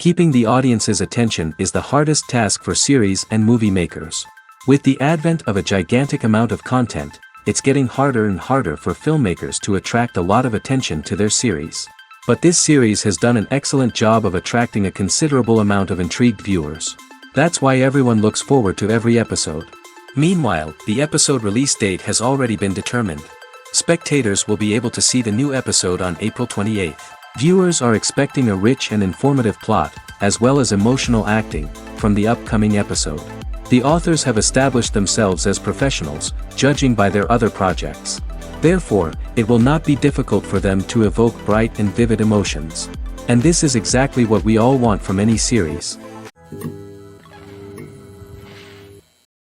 Keeping the audience's attention is the hardest task for series and movie makers. With the advent of a gigantic amount of content, it's getting harder and harder for filmmakers to attract a lot of attention to their series. But this series has done an excellent job of attracting a considerable amount of intrigued viewers. That's why everyone looks forward to every episode. Meanwhile, the episode release date has already been determined. Spectators will be able to see the new episode on April 28th. Viewers are expecting a rich and informative plot, as well as emotional acting, from the upcoming episode. The authors have established themselves as professionals, judging by their other projects. Therefore, it will not be difficult for them to evoke bright and vivid emotions. And this is exactly what we all want from any series.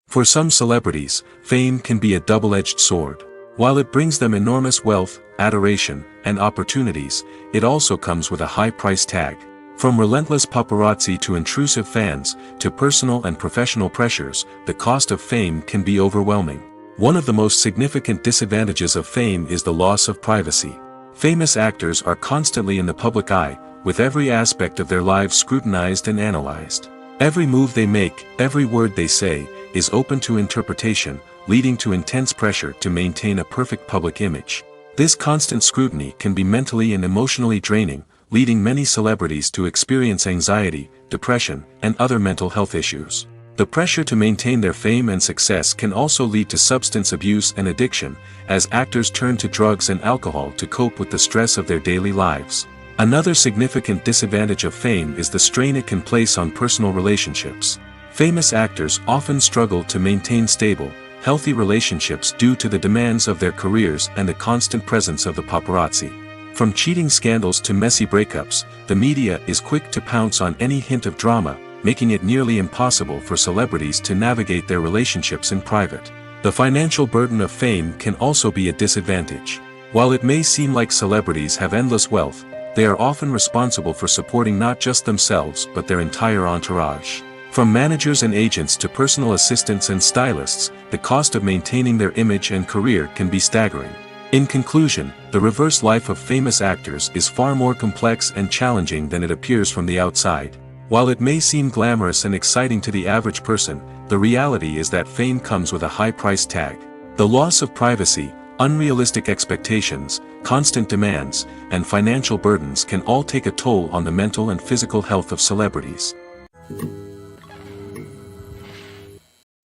For some celebrities, fame can be a double-edged sword. While it brings them enormous wealth, adoration, and opportunities, it also comes with a high price tag. From relentless paparazzi to intrusive fans, to personal and professional pressures, the cost of fame can be overwhelming. One of the most significant disadvantages of fame is the loss of privacy. Famous actors are constantly in the public eye, with every aspect of their lives scrutinized and analyzed. Every move they make, every word they say, is open to interpretation, leading to intense pressure to maintain a perfect public image. This constant scrutiny can be mentally and emotionally draining, leading many celebrities to experience anxiety, depression, and other mental health issues. The pressure to maintain their fame and success can also lead to substance abuse and addiction, as actors turn to drugs and alcohol to cope with the stress of their daily lives. Another significant disadvantage of fame is the strain it can place on personal relationships. Famous actors often struggle to maintain stable, healthy relationships due to the demands of their careers and the constant presence of the paparazzi. From cheating scandals to messy breakups, the media is quick to pounce on any hint of drama, making it nearly impossible for celebrities to navigate their relationships in private. The financial burden of fame can also be a disadvantage. While it may seem like celebrities have endless wealth, they are often responsible for supporting not just themselves but their entire entourage. From managers and agents to personal assistants and stylists, the cost of maintaining their image and career can be staggering. In conclusion, the reverse life of famous actors is far more complex and challenging than it appears from the outside. While it may seem glamorous and exciting to the average person, the reality is that fame comes with a high price tag. The loss of privacy, unrealistic expectations, constant demands, and financial burdens can all take a toll on the mental and physical health of celebrities.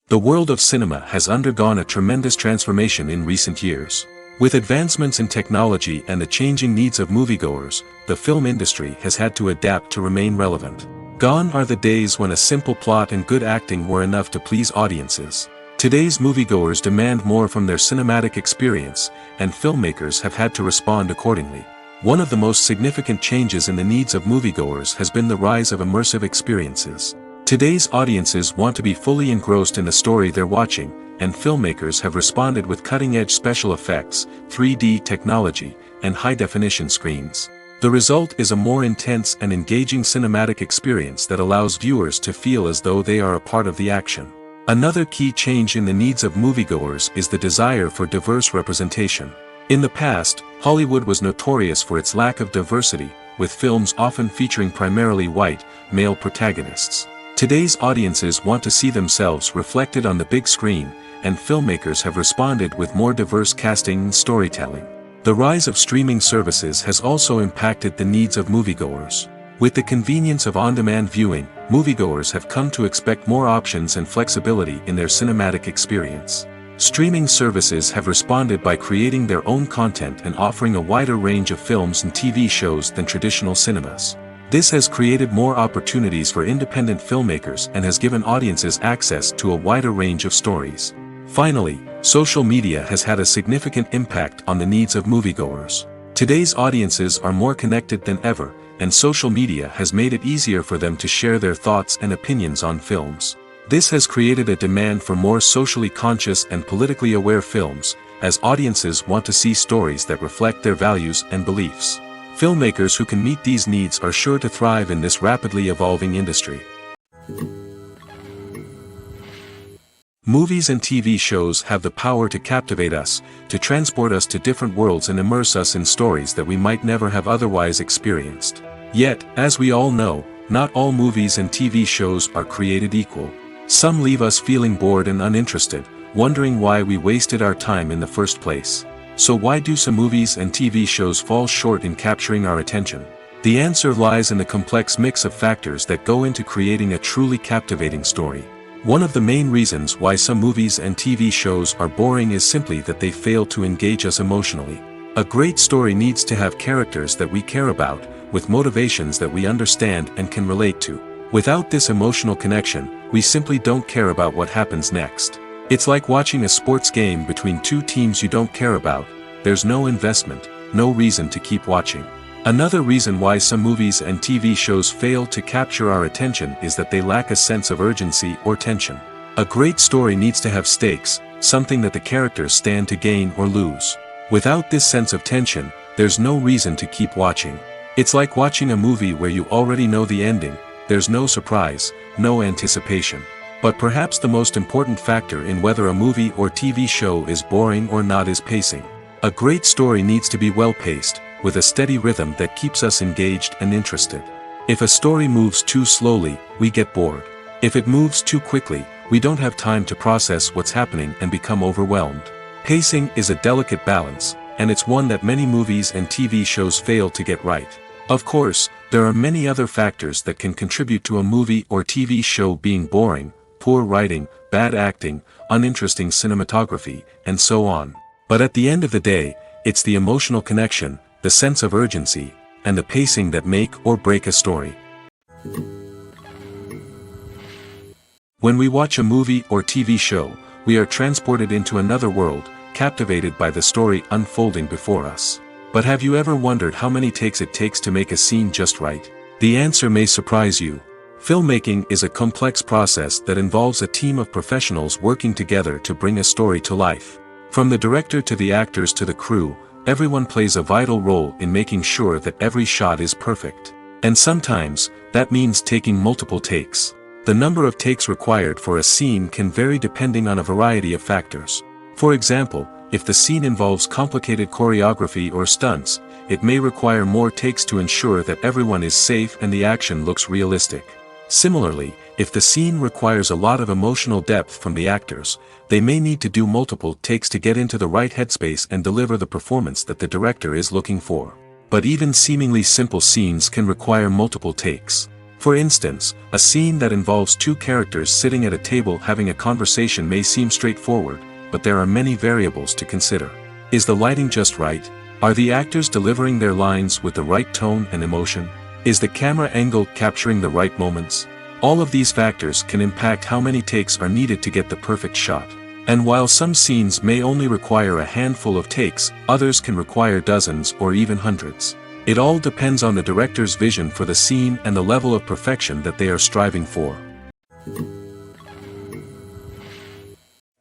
The world of cinema has undergone a tremendous transformation in recent years. With advancements in technology and the changing needs of moviegoers, the film industry has had to adapt to remain relevant. Gone are the days when a simple plot and good acting were enough to please audiences. Today's moviegoers demand more from their cinematic experience, and filmmakers have had to respond accordingly. One of the most significant changes in the needs of moviegoers has been the rise of immersive experiences. Today's audiences want to be fully engrossed in the story they're watching, and filmmakers have responded with cutting-edge special effects, 3D technology, and high-definition screens. The result is a more intense and engaging cinematic experience that allows viewers to feel as though they are a part of the action. Another key change in the needs of moviegoers is the desire for diverse representation. In the past, Hollywood was notorious for its lack of diversity, with films often featuring primarily white, male protagonists. Today's audiences want to see themselves reflected on the big screen, and filmmakers have responded with more diverse casting and storytelling. The rise of streaming services has also impacted the needs of moviegoers. With the convenience of on-demand viewing, moviegoers have come to expect more options and flexibility in their cinematic experience. Streaming services have responded by creating their own content and offering a wider range of films and TV shows than traditional cinemas. This has created more opportunities for independent filmmakers and has given audiences access to a wider range of stories. Finally, social media has had a significant impact on the needs of moviegoers. Today's audiences are more connected than ever, and social media has made it easier for them to share their thoughts and opinions on films. This has created a demand for more socially conscious and politically aware films, as audiences want to see stories that reflect their values and beliefs. Filmmakers who can meet these needs are sure to thrive in this rapidly evolving industry. Movies and TV shows have the power to captivate us, to transport us to different worlds and immerse us in stories that we might never have otherwise experienced. Yet, as we all know, not all movies and TV shows are created equal. Some leave us feeling bored and uninterested, wondering why we wasted our time in the first place. So why do some movies and TV shows fall short in capturing our attention? The answer lies in the complex mix of factors that go into creating a truly captivating story. One of the main reasons why some movies and TV shows are boring is simply that they fail to engage us emotionally. A great story needs to have characters that we care about, with motivations that we understand and can relate to. Without this emotional connection, we simply don't care about what happens next. It's like watching a sports game between two teams you don't care about. There's no investment, no reason to keep watching. Another reason why some movies and TV shows fail to capture our attention is that they lack a sense of urgency or tension. A great story needs to have stakes, something that the characters stand to gain or lose. Without this sense of tension, there's no reason to keep watching. It's like watching a movie where you already know the ending. There's no surprise, no anticipation. But perhaps the most important factor in whether a movie or TV show is boring or not is pacing. A great story needs to be well-paced, with a steady rhythm that keeps us engaged and interested. If a story moves too slowly, we get bored. If it moves too quickly, we don't have time to process what's happening and become overwhelmed. Pacing is a delicate balance, and it's one that many movies and TV shows fail to get right. Of course, there are many other factors that can contribute to a movie or TV show being boring: poor writing, bad acting, uninteresting cinematography, and so on. But at the end of the day, it's the emotional connection, the sense of urgency, and the pacing that make or break a story. When we watch a movie or TV show, we are transported into another world, captivated by the story unfolding before us. But have you ever wondered how many takes it takes to make a scene just right? The answer may surprise you. Filmmaking is a complex process that involves a team of professionals working together to bring a story to life. From the director to the actors to the crew, everyone plays a vital role in making sure that every shot is perfect. And sometimes, that means taking multiple takes. The number of takes required for a scene can vary depending on a variety of factors. For example, if the scene involves complicated choreography or stunts, it may require more takes to ensure that everyone is safe and the action looks realistic. Similarly, if the scene requires a lot of emotional depth from the actors, they may need to do multiple takes to get into the right headspace and deliver the performance that the director is looking for. But even seemingly simple scenes can require multiple takes. For instance, a scene that involves two characters sitting at a table having a conversation may seem straightforward, but there are many variables to consider. Is the lighting just right? Are the actors delivering their lines with the right tone and emotion? Is the camera angle capturing the right moments? All of these factors can impact how many takes are needed to get the perfect shot. And while some scenes may only require a handful of takes, others can require dozens or even hundreds. It all depends on the director's vision for the scene and the level of perfection that they are striving for.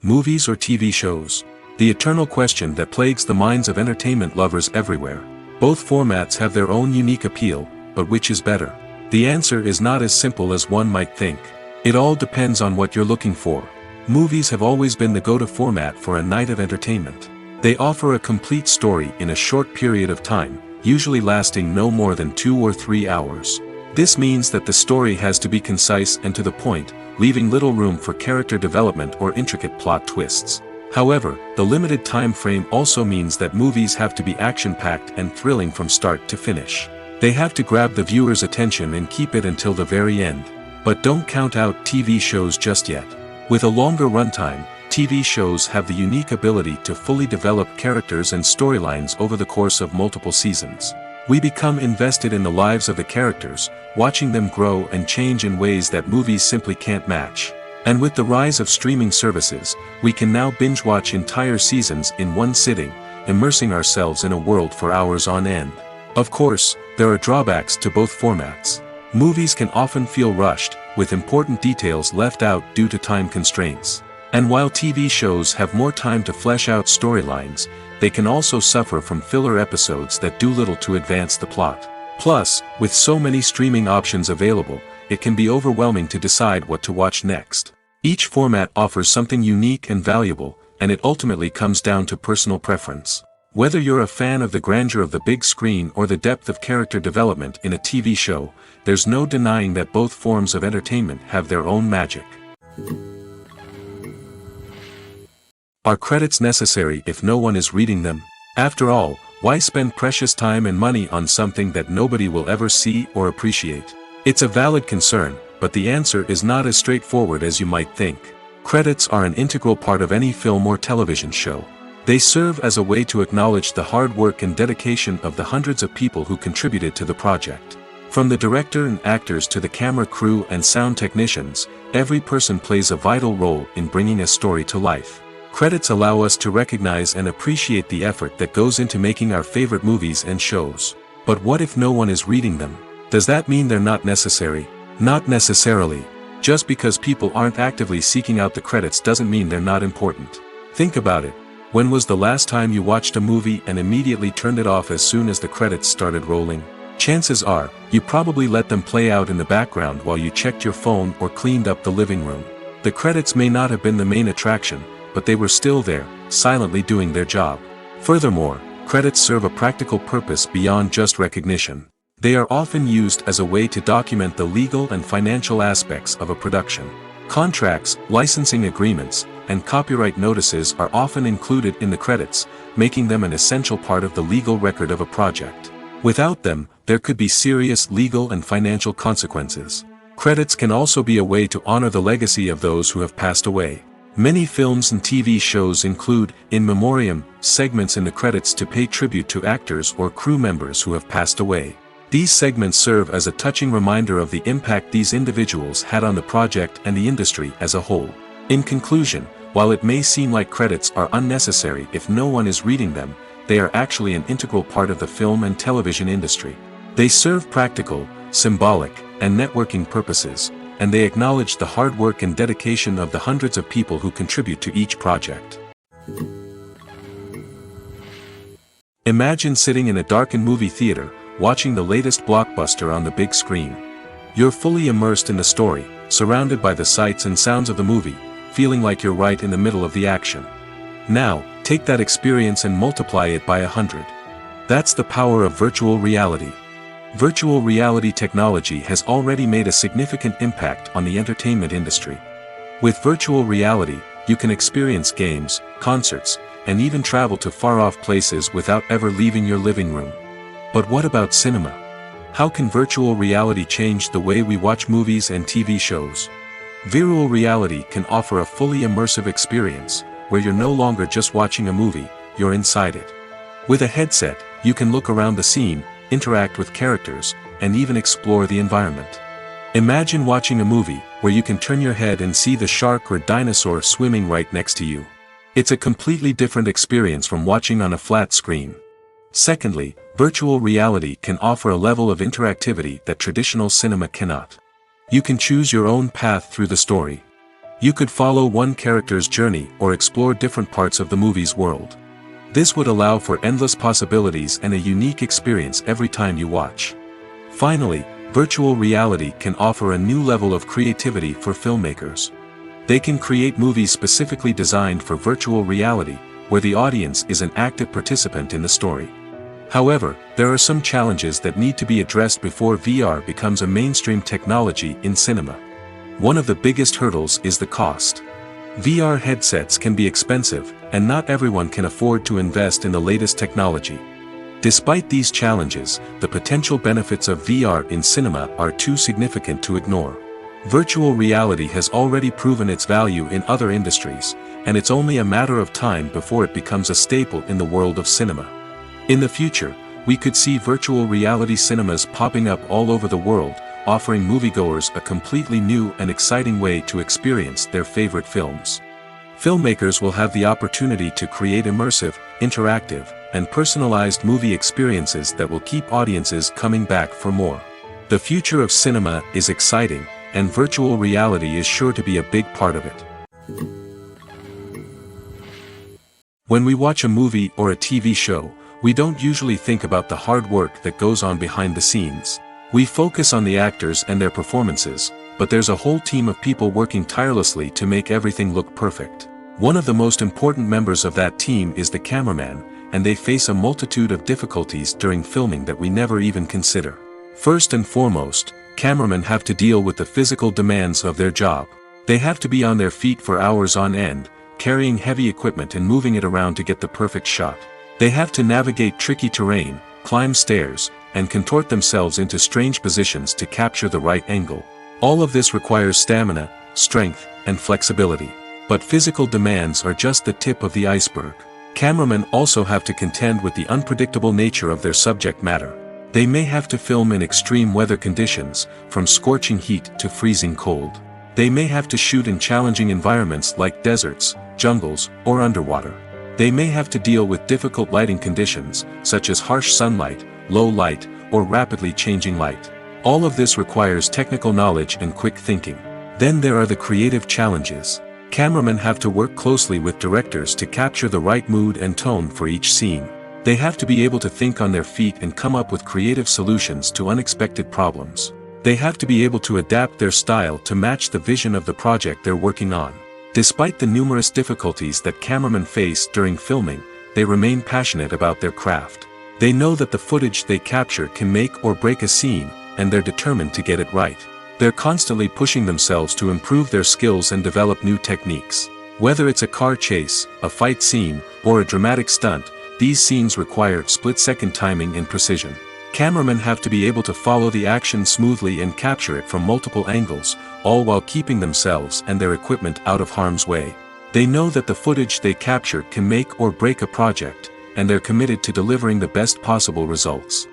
Movies or TV shows? The eternal question that plagues the minds of entertainment lovers everywhere. Both formats have their own unique appeal, but which is better? The answer is not as simple as one might think. It all depends on what you're looking for. Movies have always been the go-to format for a night of entertainment. They offer a complete story in a short period of time, usually lasting no more than 2 or 3 hours. This means that the story has to be concise and to the point, leaving little room for character development or intricate plot twists. However, the limited time frame also means that movies have to be action-packed and thrilling from start to finish. They have to grab the viewer's attention and keep it until the very end. But don't count out TV shows just yet. With a longer runtime, TV shows have the unique ability to fully develop characters and storylines over the course of multiple seasons. We become invested in the lives of the characters, watching them grow and change in ways that movies simply can't match. And with the rise of streaming services, we can now binge-watch entire seasons in one sitting, immersing ourselves in a world for hours on end. Of course, there are drawbacks to both formats. Movies can often feel rushed, with important details left out due to time constraints. And while TV shows have more time to flesh out storylines, they can also suffer from filler episodes that do little to advance the plot. Plus, with so many streaming options available, it can be overwhelming to decide what to watch next. Each format offers something unique and valuable, and it ultimately comes down to personal preference. Whether you're a fan of the grandeur of the big screen or the depth of character development in a TV show, there's no denying that both forms of entertainment have their own magic. Are credits necessary if no one is reading them? After all, why spend precious time and money on something that nobody will ever see or appreciate? It's a valid concern, but the answer is not as straightforward as you might think. Credits are an integral part of any film or television show. They serve as a way to acknowledge the hard work and dedication of the hundreds of people who contributed to the project. From the director and actors to the camera crew and sound technicians, every person plays a vital role in bringing a story to life. Credits allow us to recognize and appreciate the effort that goes into making our favorite movies and shows. But what if no one is reading them? Does that mean they're not necessary? Not necessarily. Just because people aren't actively seeking out the credits doesn't mean they're not important. Think about it. When was the last time you watched a movie and immediately turned it off as soon as the credits started rolling? Chances are, you probably let them play out in the background while you checked your phone or cleaned up the living room. The credits may not have been the main attraction, but they were still there, silently doing their job. Furthermore, credits serve a practical purpose beyond just recognition. They are often used as a way to document the legal and financial aspects of a production. Contracts, licensing agreements, and copyright notices are often included in the credits, making them an essential part of the legal record of a project. Without them, there could be serious legal and financial consequences. Credits can also be a way to honor the legacy of those who have passed away. Many films and TV shows include, in memoriam, segments in the credits to pay tribute to actors or crew members who have passed away. These segments serve as a touching reminder of the impact these individuals had on the project and the industry as a whole. In conclusion, while it may seem like credits are unnecessary if no one is reading them, they are actually an integral part of the film and television industry. They serve practical, symbolic, and networking purposes, and they acknowledge the hard work and dedication of the hundreds of people who contribute to each project. Imagine sitting in a darkened movie theater, watching the latest blockbuster on the big screen. You're fully immersed in the story, surrounded by the sights and sounds of the movie, feeling like you're right in the middle of the action. Now, take that experience and multiply it by 100. That's the power of virtual reality. Virtual reality technology has already made a significant impact on the entertainment industry. With virtual reality, you can experience games, concerts, and even travel to far-off places without ever leaving your living room. But what about cinema? How can virtual reality change the way we watch movies and TV shows? Virtual reality can offer a fully immersive experience, where you're no longer just watching a movie, you're inside it. With a headset, you can look around the scene, interact with characters, and even explore the environment. Imagine watching a movie where you can turn your head and see the shark or dinosaur swimming right next to you. It's a completely different experience from watching on a flat screen. Secondly, virtual reality can offer a level of interactivity that traditional cinema cannot. You can choose your own path through the story. You could follow one character's journey or explore different parts of the movie's world. This would allow for endless possibilities and a unique experience every time you watch. Finally, virtual reality can offer a new level of creativity for filmmakers. They can create movies specifically designed for virtual reality, where the audience is an active participant in the story. However, there are some challenges that need to be addressed before VR becomes a mainstream technology in cinema. One of the biggest hurdles is the cost. VR headsets can be expensive, and not everyone can afford to invest in the latest technology. Despite these challenges, the potential benefits of VR in cinema are too significant to ignore. Virtual reality has already proven its value in other industries, and it's only a matter of time before it becomes a staple in the world of cinema. In the future, we could see virtual reality cinemas popping up all over the world, offering moviegoers a completely new and exciting way to experience their favorite films. Filmmakers will have the opportunity to create immersive, interactive, and personalized movie experiences that will keep audiences coming back for more. The future of cinema is exciting, and virtual reality is sure to be a big part of it. When we watch a movie or a TV show, we don't usually think about the hard work that goes on behind the scenes. We focus on the actors and their performances, but there's a whole team of people working tirelessly to make everything look perfect. One of the most important members of that team is the cameraman, and they face a multitude of difficulties during filming that we never even consider. First and foremost, cameramen have to deal with the physical demands of their job. They have to be on their feet for hours on end, carrying heavy equipment and moving it around to get the perfect shot. They have to navigate tricky terrain, climb stairs, and contort themselves into strange positions to capture the right angle. All of this requires stamina, strength, and flexibility. But physical demands are just the tip of the iceberg. Cameramen also have to contend with the unpredictable nature of their subject matter. They may have to film in extreme weather conditions, from scorching heat to freezing cold. They may have to shoot in challenging environments like deserts, jungles, or underwater. They may have to deal with difficult lighting conditions, such as harsh sunlight, low light, or rapidly changing light. All of this requires technical knowledge and quick thinking. Then there are the creative challenges. Cameramen have to work closely with directors to capture the right mood and tone for each scene. They have to be able to think on their feet and come up with creative solutions to unexpected problems. They have to be able to adapt their style to match the vision of the project they're working on. Despite the numerous difficulties that cameramen face during filming, they remain passionate about their craft. They know that the footage they capture can make or break a scene, and they're determined to get it right. They're constantly pushing themselves to improve their skills and develop new techniques. Whether it's a car chase, a fight scene, or a dramatic stunt, these scenes require split-second timing and precision. Cameramen have to be able to follow the action smoothly and capture it from multiple angles, all while keeping themselves and their equipment out of harm's way. They know that the footage they capture can make or break a project, and they're committed to delivering the best possible results.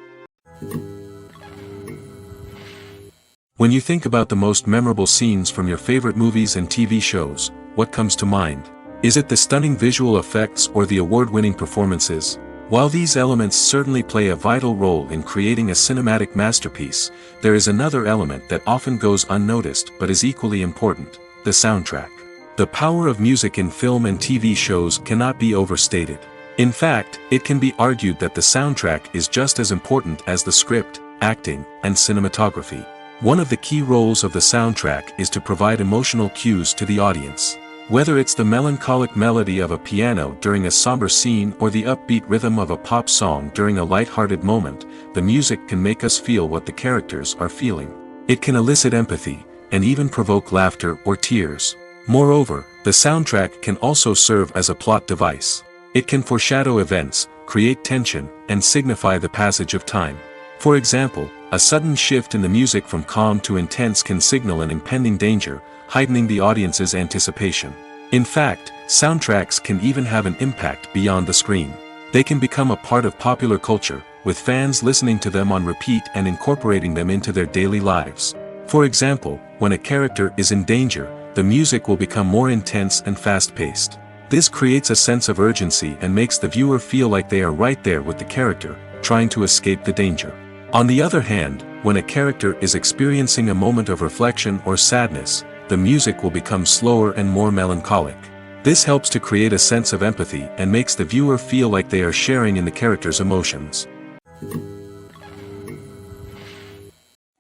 When you think about the most memorable scenes from your favorite movies and TV shows, what comes to mind? Is it the stunning visual effects or the award-winning performances? While these elements certainly play a vital role in creating a cinematic masterpiece, there is another element that often goes unnoticed but is equally important: the soundtrack. The power of music in film and TV shows cannot be overstated. In fact, it can be argued that the soundtrack is just as important as the script, acting, and cinematography. One of the key roles of the soundtrack is to provide emotional cues to the audience. Whether it's the melancholic melody of a piano during a somber scene or the upbeat rhythm of a pop song during a light-hearted moment, the music can make us feel what the characters are feeling. It can elicit empathy, and even provoke laughter or tears. Moreover, the soundtrack can also serve as a plot device. It can foreshadow events, create tension, and signify the passage of time. For example, a sudden shift in the music from calm to intense can signal an impending danger, heightening the audience's anticipation. In fact, soundtracks can even have an impact beyond the screen. They can become a part of popular culture, with fans listening to them on repeat and incorporating them into their daily lives. For example, when a character is in danger, the music will become more intense and fast-paced. This creates a sense of urgency and makes the viewer feel like they are right there with the character, trying to escape the danger. On the other hand, when a character is experiencing a moment of reflection or sadness, the music will become slower and more melancholic. This helps to create a sense of empathy and makes the viewer feel like they are sharing in the character's emotions.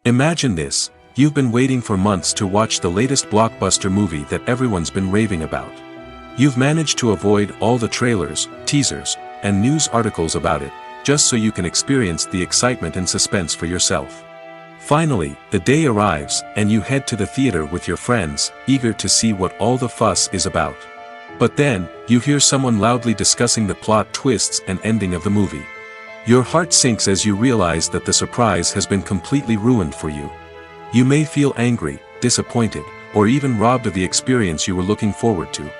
Imagine this: you've been waiting for months to watch the latest blockbuster movie that everyone's been raving about. You've managed to avoid all the trailers, teasers, and news articles about it, just so you can experience the excitement and suspense for yourself. Finally, the day arrives, and you head to the theater with your friends, eager to see what all the fuss is about. But then, you hear someone loudly discussing the plot twists and ending of the movie. Your heart sinks as you realize that the surprise has been completely ruined for you. You may feel angry, disappointed, or even robbed of the experience you were looking forward to.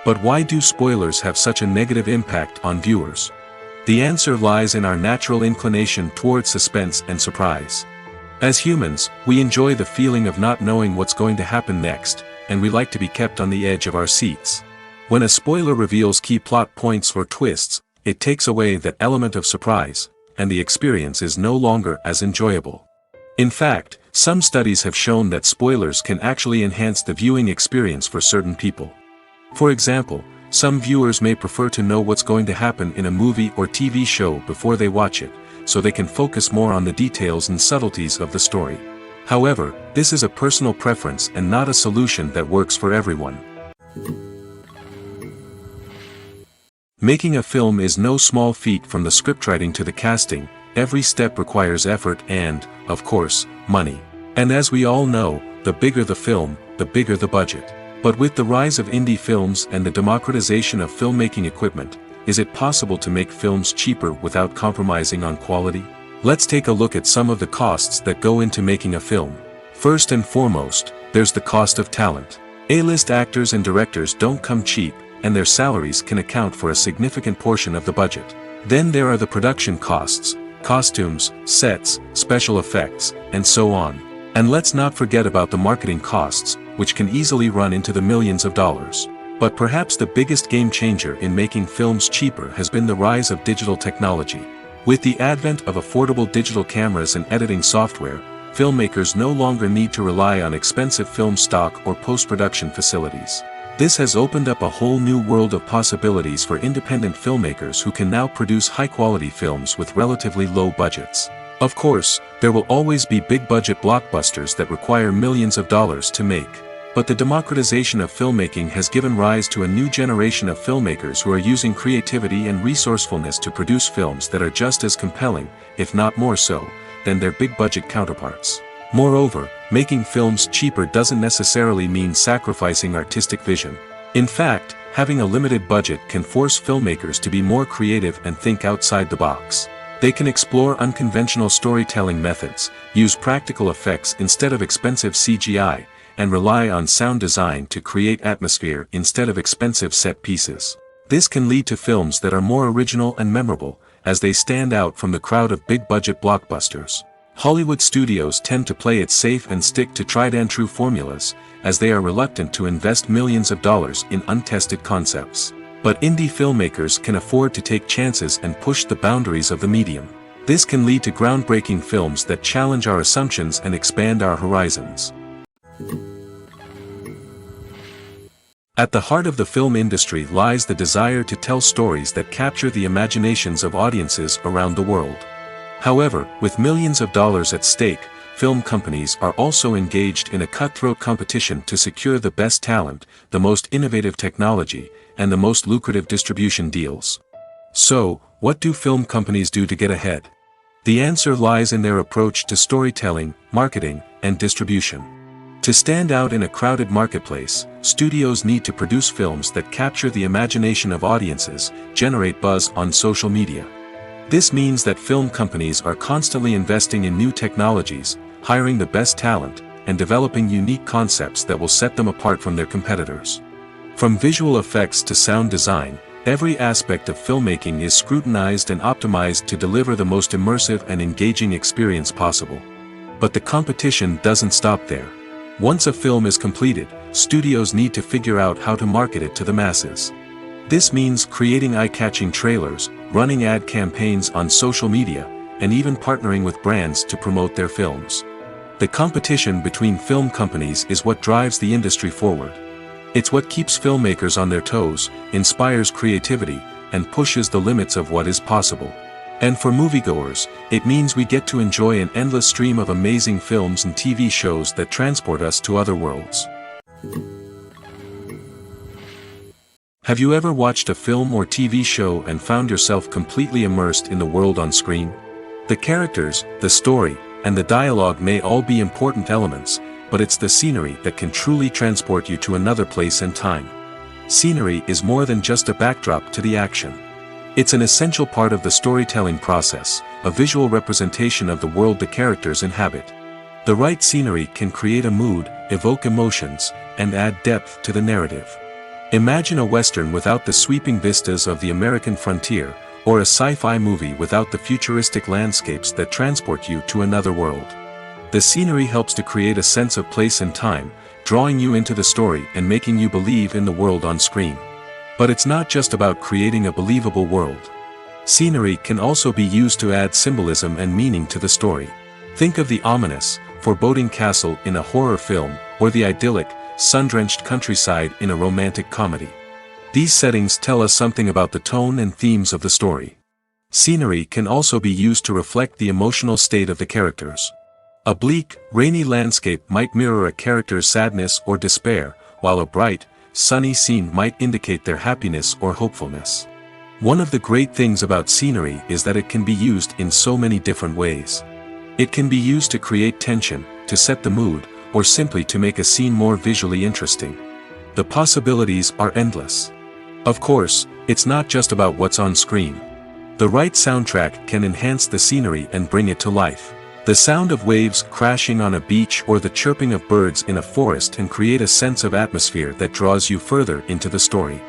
But why do spoilers have such a negative impact on viewers? The answer lies in our natural inclination towards suspense and surprise. As humans, we enjoy the feeling of not knowing what's going to happen next, and we like to be kept on the edge of our seats. When a spoiler reveals key plot points or twists, it takes away that element of surprise, and the experience is no longer as enjoyable. In fact, some studies have shown that spoilers can actually enhance the viewing experience for certain people. For example, some viewers may prefer to know what's going to happen in a movie or TV show before they watch it, so they can focus more on the details and subtleties of the story. However, this is a personal preference and not a solution that works for everyone. Making a film is no small feat. From the scriptwriting to the casting, every step requires effort and, of course, money. And as we all know, the bigger the film, the bigger the budget. But with the rise of indie films and the democratization of filmmaking equipment, is it possible to make films cheaper without compromising on quality? Let's take a look at some of the costs that go into making a film. First and foremost, there's the cost of talent. A-list actors and directors don't come cheap, and their salaries can account for a significant portion of the budget. Then there are the production costs, costumes, sets, special effects, and so on. And let's not forget about the marketing costs, which can easily run into the millions of dollars. But perhaps the biggest game changer in making films cheaper has been the rise of digital technology. With the advent of affordable digital cameras and editing software, filmmakers no longer need to rely on expensive film stock or post-production facilities. This has opened up a whole new world of possibilities for independent filmmakers who can now produce high-quality films with relatively low budgets. Of course, there will always be big-budget blockbusters that require millions of dollars to make. But the democratization of filmmaking has given rise to a new generation of filmmakers who are using creativity and resourcefulness to produce films that are just as compelling, if not more so, than their big-budget counterparts. Moreover, making films cheaper doesn't necessarily mean sacrificing artistic vision. In fact, having a limited budget can force filmmakers to be more creative and think outside the box. They can explore unconventional storytelling methods, use practical effects instead of expensive CGI, and rely on sound design to create atmosphere instead of expensive set pieces. This can lead to films that are more original and memorable, as they stand out from the crowd of big-budget blockbusters. Hollywood studios tend to play it safe and stick to tried-and-true formulas, as they are reluctant to invest millions of dollars in untested concepts. But indie filmmakers can afford to take chances and push the boundaries of the medium. This can lead to groundbreaking films that challenge our assumptions and expand our horizons. At the heart of the film industry lies the desire to tell stories that capture the imaginations of audiences around the world. However, with millions of dollars at stake, film companies are also engaged in a cutthroat competition to secure the best talent, the most innovative technology, and the most lucrative distribution deals. So, what do film companies do to get ahead? The answer lies in their approach to storytelling, marketing, and distribution. To stand out in a crowded marketplace, studios need to produce films that capture the imagination of audiences, generate buzz on social media. This means that film companies are constantly investing in new technologies, hiring the best talent, and developing unique concepts that will set them apart from their competitors. From visual effects to sound design, every aspect of filmmaking is scrutinized and optimized to deliver the most immersive and engaging experience possible. But the competition doesn't stop there. Once a film is completed, studios need to figure out how to market it to the masses. This means creating eye-catching trailers, running ad campaigns on social media, and even partnering with brands to promote their films. The competition between film companies is what drives the industry forward. It's what keeps filmmakers on their toes, inspires creativity, and pushes the limits of what is possible. And for moviegoers, it means we get to enjoy an endless stream of amazing films and TV shows that transport us to other worlds. Have you ever watched a film or TV show and found yourself completely immersed in the world on screen? The characters, the story, and the dialogue may all be important elements, but it's the scenery that can truly transport you to another place and time. Scenery is more than just a backdrop to the action. It's an essential part of the storytelling process, a visual representation of the world the characters inhabit. The right scenery can create a mood, evoke emotions, and add depth to the narrative. Imagine a Western without the sweeping vistas of the American frontier, or a sci-fi movie without the futuristic landscapes that transport you to another world. The scenery helps to create a sense of place and time, drawing you into the story and making you believe in the world on screen. But it's not just about creating a believable world. Scenery can also be used to add symbolism and meaning to the story. Think of the ominous, foreboding castle in a horror film, or the idyllic, sun-drenched countryside in a romantic comedy. These settings tell us something about the tone and themes of the story. Scenery can also be used to reflect the emotional state of the characters. A bleak, rainy landscape might mirror a character's sadness or despair, while a bright, sunny scene might indicate their happiness or hopefulness. One of the great things about scenery is that it can be used in so many different ways. It can be used to create tension, to set the mood, or simply to make a scene more visually interesting. The possibilities are endless. Of course, it's not just about what's on screen. The right soundtrack can enhance the scenery and bring it to life. The sound of waves crashing on a beach or the chirping of birds in a forest can create a sense of atmosphere that draws you further into the story.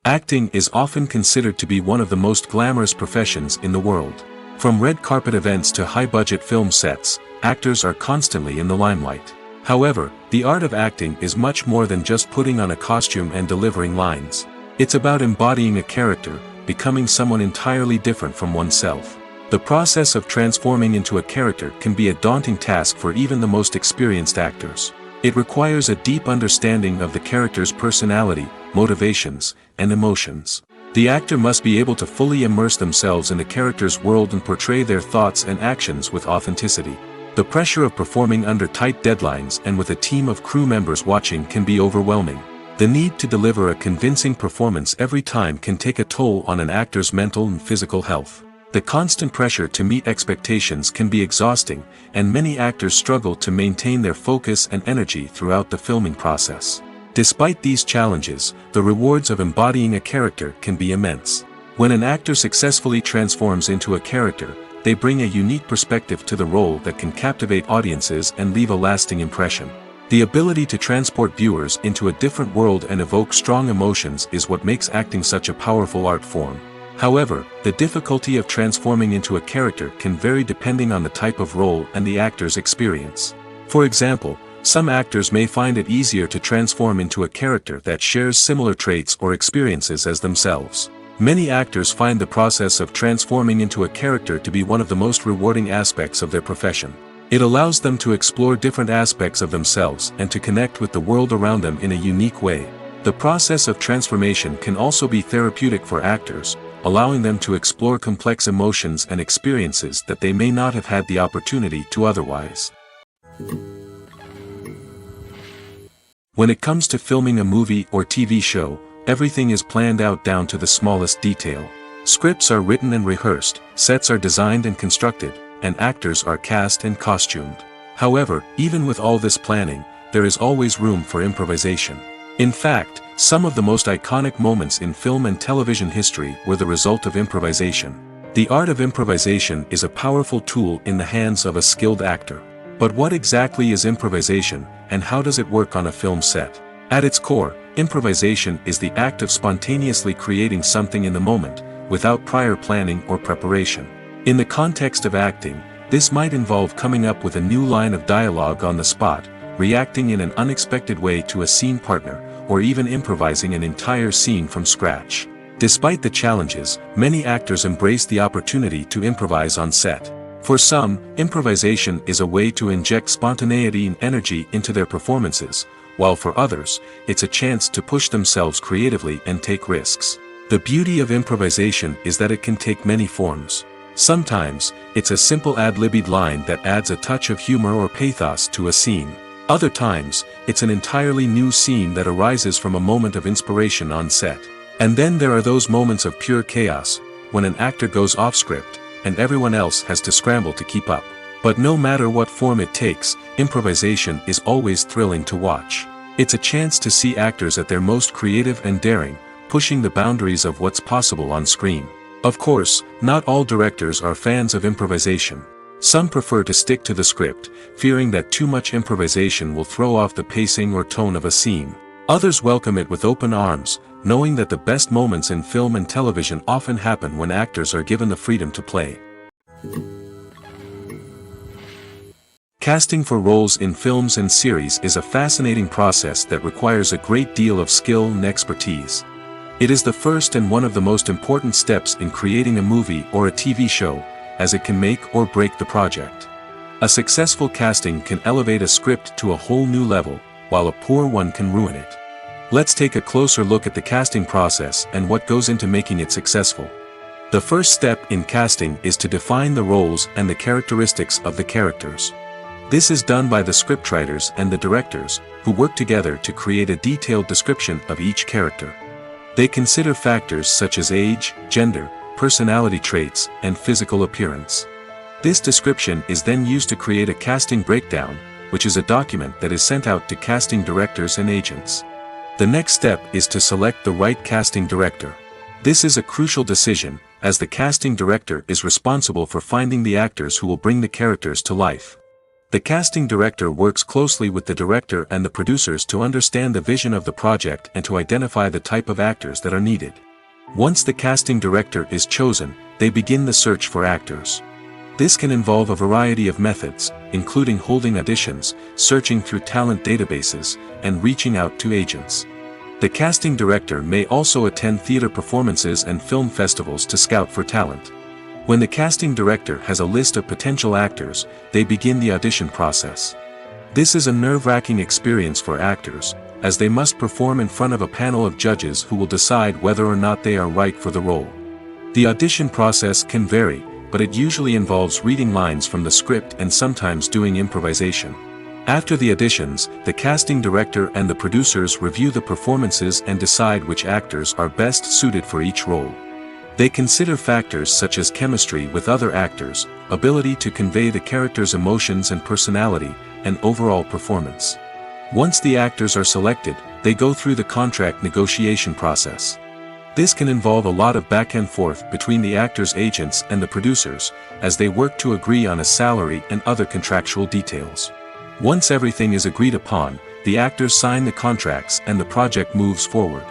Acting is often considered to be one of the most glamorous professions in the world. From red carpet events to high-budget film sets, actors are constantly in the limelight. However, the art of acting is much more than just putting on a costume and delivering lines. It's about embodying a character, becoming someone entirely different from oneself. The process of transforming into a character can be a daunting task for even the most experienced actors. It requires a deep understanding of the character's personality, motivations, and emotions. The actor must be able to fully immerse themselves in the character's world and portray their thoughts and actions with authenticity. The pressure of performing under tight deadlines and with a team of crew members watching can be overwhelming. The need to deliver a convincing performance every time can take a toll on an actor's mental and physical health. The constant pressure to meet expectations can be exhausting, and many actors struggle to maintain their focus and energy throughout the filming process. Despite these challenges, the rewards of embodying a character can be immense. When an actor successfully transforms into a character, they bring a unique perspective to the role that can captivate audiences and leave a lasting impression. The ability to transport viewers into a different world and evoke strong emotions is what makes acting such a powerful art form. However, the difficulty of transforming into a character can vary depending on the type of role and the actor's experience. For example, some actors may find it easier to transform into a character that shares similar traits or experiences as themselves. Many actors find the process of transforming into a character to be one of the most rewarding aspects of their profession. It allows them to explore different aspects of themselves and to connect with the world around them in a unique way. The process of transformation can also be therapeutic for actors, allowing them to explore complex emotions and experiences that they may not have had the opportunity to otherwise. When it comes to filming a movie or TV show, everything is planned out down to the smallest detail. Scripts are written and rehearsed, sets are designed and constructed, and actors are cast and costumed. However, even with all this planning, there is always room for improvisation. In fact, some of the most iconic moments in film and television history were the result of improvisation. The art of improvisation is a powerful tool in the hands of a skilled actor. But what exactly is improvisation, and how does it work on a film set? At its core, improvisation is the act of spontaneously creating something in the moment, without prior planning or preparation. In the context of acting, this might involve coming up with a new line of dialogue on the spot, reacting in an unexpected way to a scene partner, or even improvising an entire scene from scratch. Despite the challenges, many actors embrace the opportunity to improvise on set. For some, improvisation is a way to inject spontaneity and energy into their performances, while for others, it's a chance to push themselves creatively and take risks. The beauty of improvisation is that it can take many forms. Sometimes, it's a simple ad-libbed line that adds a touch of humor or pathos to a scene. Other times, it's an entirely new scene that arises from a moment of inspiration on set. And then there are those moments of pure chaos, when an actor goes off script, and everyone else has to scramble to keep up. But no matter what form it takes, improvisation is always thrilling to watch. It's a chance to see actors at their most creative and daring, pushing the boundaries of what's possible on screen. Of course, not all directors are fans of improvisation. Some prefer to stick to the script, fearing that too much improvisation will throw off the pacing or tone of a scene. Others welcome it with open arms, knowing that the best moments in film and television often happen when actors are given the freedom to play. Casting for roles in films and series is a fascinating process that requires a great deal of skill and expertise. It is the first and one of the most important steps in creating a movie or a TV show, as it can make or break the project. A successful casting can elevate a script to a whole new level, while a poor one can ruin it. Let's take a closer look at the casting process and what goes into making it successful. The first step in casting is to define the roles and the characteristics of the characters. This is done by the scriptwriters and the directors, who work together to create a detailed description of each character. They consider factors such as age, gender, personality traits, and physical appearance. This description is then used to create a casting breakdown, which is a document that is sent out to casting directors and agents. The next step is to select the right casting director. This is a crucial decision, as the casting director is responsible for finding the actors who will bring the characters to life. The casting director works closely with the director and the producers to understand the vision of the project and to identify the type of actors that are needed. Once the casting director is chosen, they begin the search for actors. This can involve a variety of methods, including holding auditions, searching through talent databases, and reaching out to agents. The casting director may also attend theater performances and film festivals to scout for talent. When the casting director has a list of potential actors, they begin the audition process. This is a nerve-wracking experience for actors, as they must perform in front of a panel of judges who will decide whether or not they are right for the role. The audition process can vary, but it usually involves reading lines from the script and sometimes doing improvisation. After the auditions, the casting director and the producers review the performances and decide which actors are best suited for each role. They consider factors such as chemistry with other actors, ability to convey the character's emotions and personality, and overall performance. Once the actors are selected, they go through the contract negotiation process. This can involve a lot of back and forth between the actors' agents and the producers, as they work to agree on a salary and other contractual details. Once everything is agreed upon, the actors sign the contracts and the project moves forward.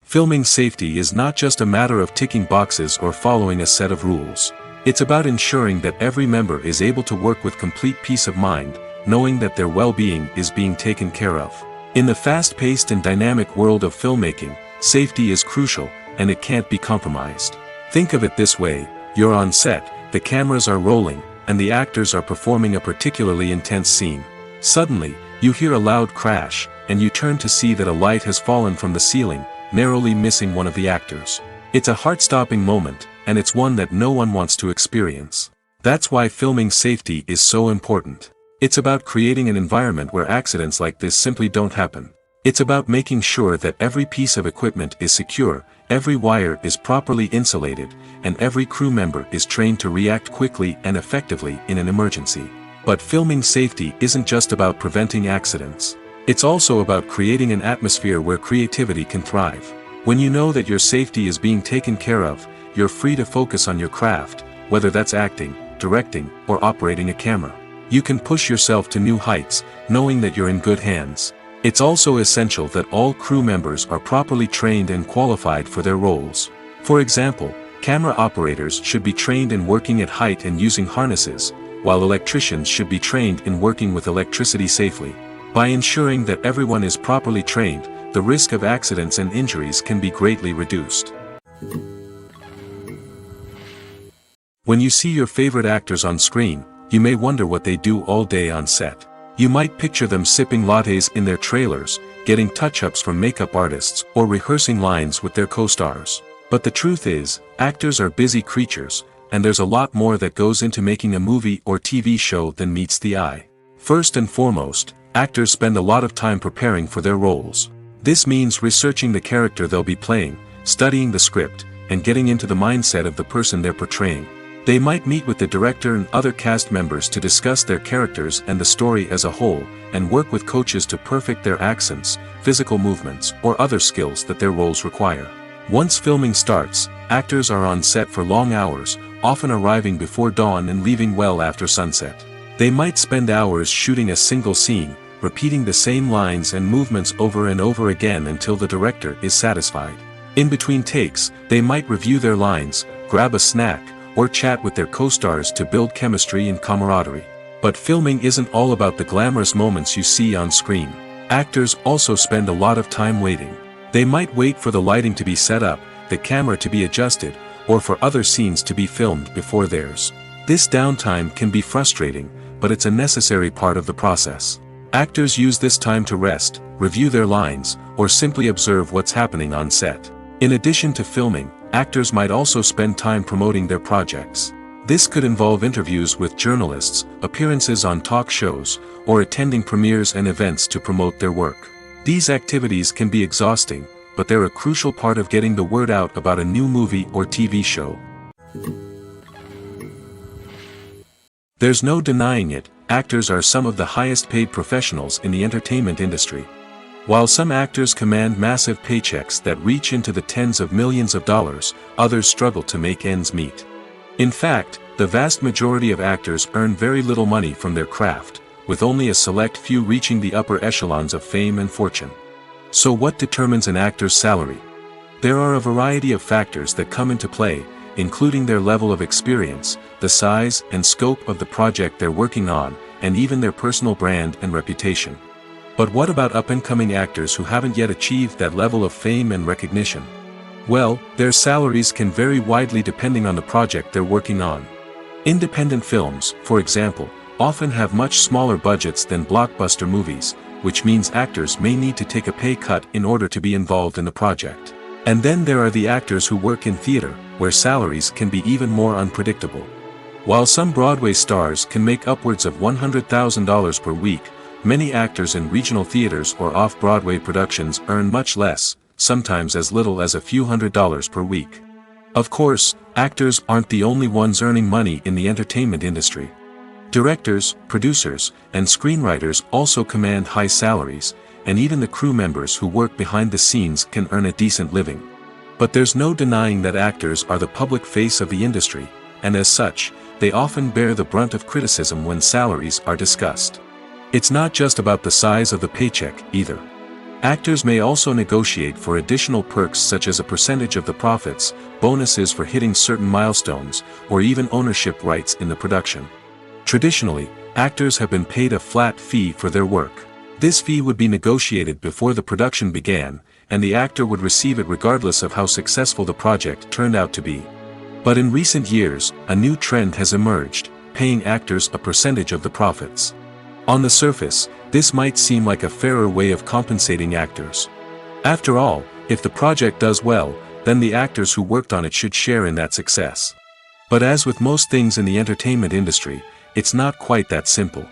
Filming safety is not just a matter of ticking boxes or following a set of rules. It's about ensuring that every member is able to work with complete peace of mind, knowing that their well-being is being taken care of. In the fast-paced and dynamic world of filmmaking, safety is crucial, and it can't be compromised. Think of it this way: you're on set, the cameras are rolling, and the actors are performing a particularly intense scene. Suddenly, you hear a loud crash, and you turn to see that a light has fallen from the ceiling, narrowly missing one of the actors. It's a heart-stopping moment, and it's one that no one wants to experience. That's why filming safety is so important. It's about creating an environment where accidents like this simply don't happen. It's about making sure that every piece of equipment is secure, every wire is properly insulated, and every crew member is trained to react quickly and effectively in an emergency. But filming safety isn't just about preventing accidents. It's also about creating an atmosphere where creativity can thrive. When you know that your safety is being taken care of, you're free to focus on your craft, whether that's acting, directing, or operating a camera. You can push yourself to new heights, knowing that you're in good hands. It's also essential that all crew members are properly trained and qualified for their roles. For example, camera operators should be trained in working at height and using harnesses, while electricians should be trained in working with electricity safely. By ensuring that everyone is properly trained, the risk of accidents and injuries can be greatly reduced. When you see your favorite actors on screen, you may wonder what they do all day on set. You might picture them sipping lattes in their trailers, getting touch-ups from makeup artists, or rehearsing lines with their co-stars. But the truth is, actors are busy creatures, and there's a lot more that goes into making a movie or TV show than meets the eye. First and foremost, actors spend a lot of time preparing for their roles. This means researching the character they'll be playing, studying the script, and getting into the mindset of the person they're portraying. They might meet with the director and other cast members to discuss their characters and the story as a whole, and work with coaches to perfect their accents, physical movements, or other skills that their roles require. Once filming starts, actors are on set for long hours, often arriving before dawn and leaving well after sunset. They might spend hours shooting a single scene, repeating the same lines and movements over and over again until the director is satisfied. In between takes, they might review their lines, grab a snack, or chat with their co-stars to build chemistry and camaraderie. But filming isn't all about the glamorous moments you see on screen. Actors also spend a lot of time waiting. They might wait for the lighting to be set up, the camera to be adjusted, or for other scenes to be filmed before theirs. This downtime can be frustrating, but it's a necessary part of the process. Actors use this time to rest, review their lines, or simply observe what's happening on set. In addition to filming, actors might also spend time promoting their projects. This could involve interviews with journalists, appearances on talk shows, or attending premieres and events to promote their work. These activities can be exhausting, but they're a crucial part of getting the word out about a new movie or TV show. There's no denying it, actors are some of the highest paid professionals in the entertainment industry. While some actors command massive paychecks that reach into the tens of millions of dollars, others struggle to make ends meet. In fact, the vast majority of actors earn very little money from their craft, with only a select few reaching the upper echelons of fame and fortune. So what determines an actor's salary? There are a variety of factors that come into play, including their level of experience, the size and scope of the project they're working on, and even their personal brand and reputation. But what about up-and-coming actors who haven't yet achieved that level of fame and recognition? Well, their salaries can vary widely depending on the project they're working on. Independent films, for example, often have much smaller budgets than blockbuster movies, which means actors may need to take a pay cut in order to be involved in the project. And then there are the actors who work in theater, where salaries can be even more unpredictable. While some Broadway stars can make upwards of $100,000 per week, many actors in regional theaters or off-Broadway productions earn much less, sometimes as little as a few $100s per week. Of course, actors aren't the only ones earning money in the entertainment industry. Directors, producers, and screenwriters also command high salaries, and even the crew members who work behind the scenes can earn a decent living. But there's no denying that actors are the public face of the industry, and as such, they often bear the brunt of criticism when salaries are discussed. It's not just about the size of the paycheck, either. Actors may also negotiate for additional perks such as a percentage of the profits, bonuses for hitting certain milestones, or even ownership rights in the production. Traditionally, actors have been paid a flat fee for their work. This fee would be negotiated before the production began, and the actor would receive it regardless of how successful the project turned out to be. But in recent years, a new trend has emerged, paying actors a percentage of the profits. On the surface, this might seem like a fairer way of compensating actors. After all, if the project does well, then the actors who worked on it should share in that success. But as with most things in the entertainment industry, it's not quite that simple.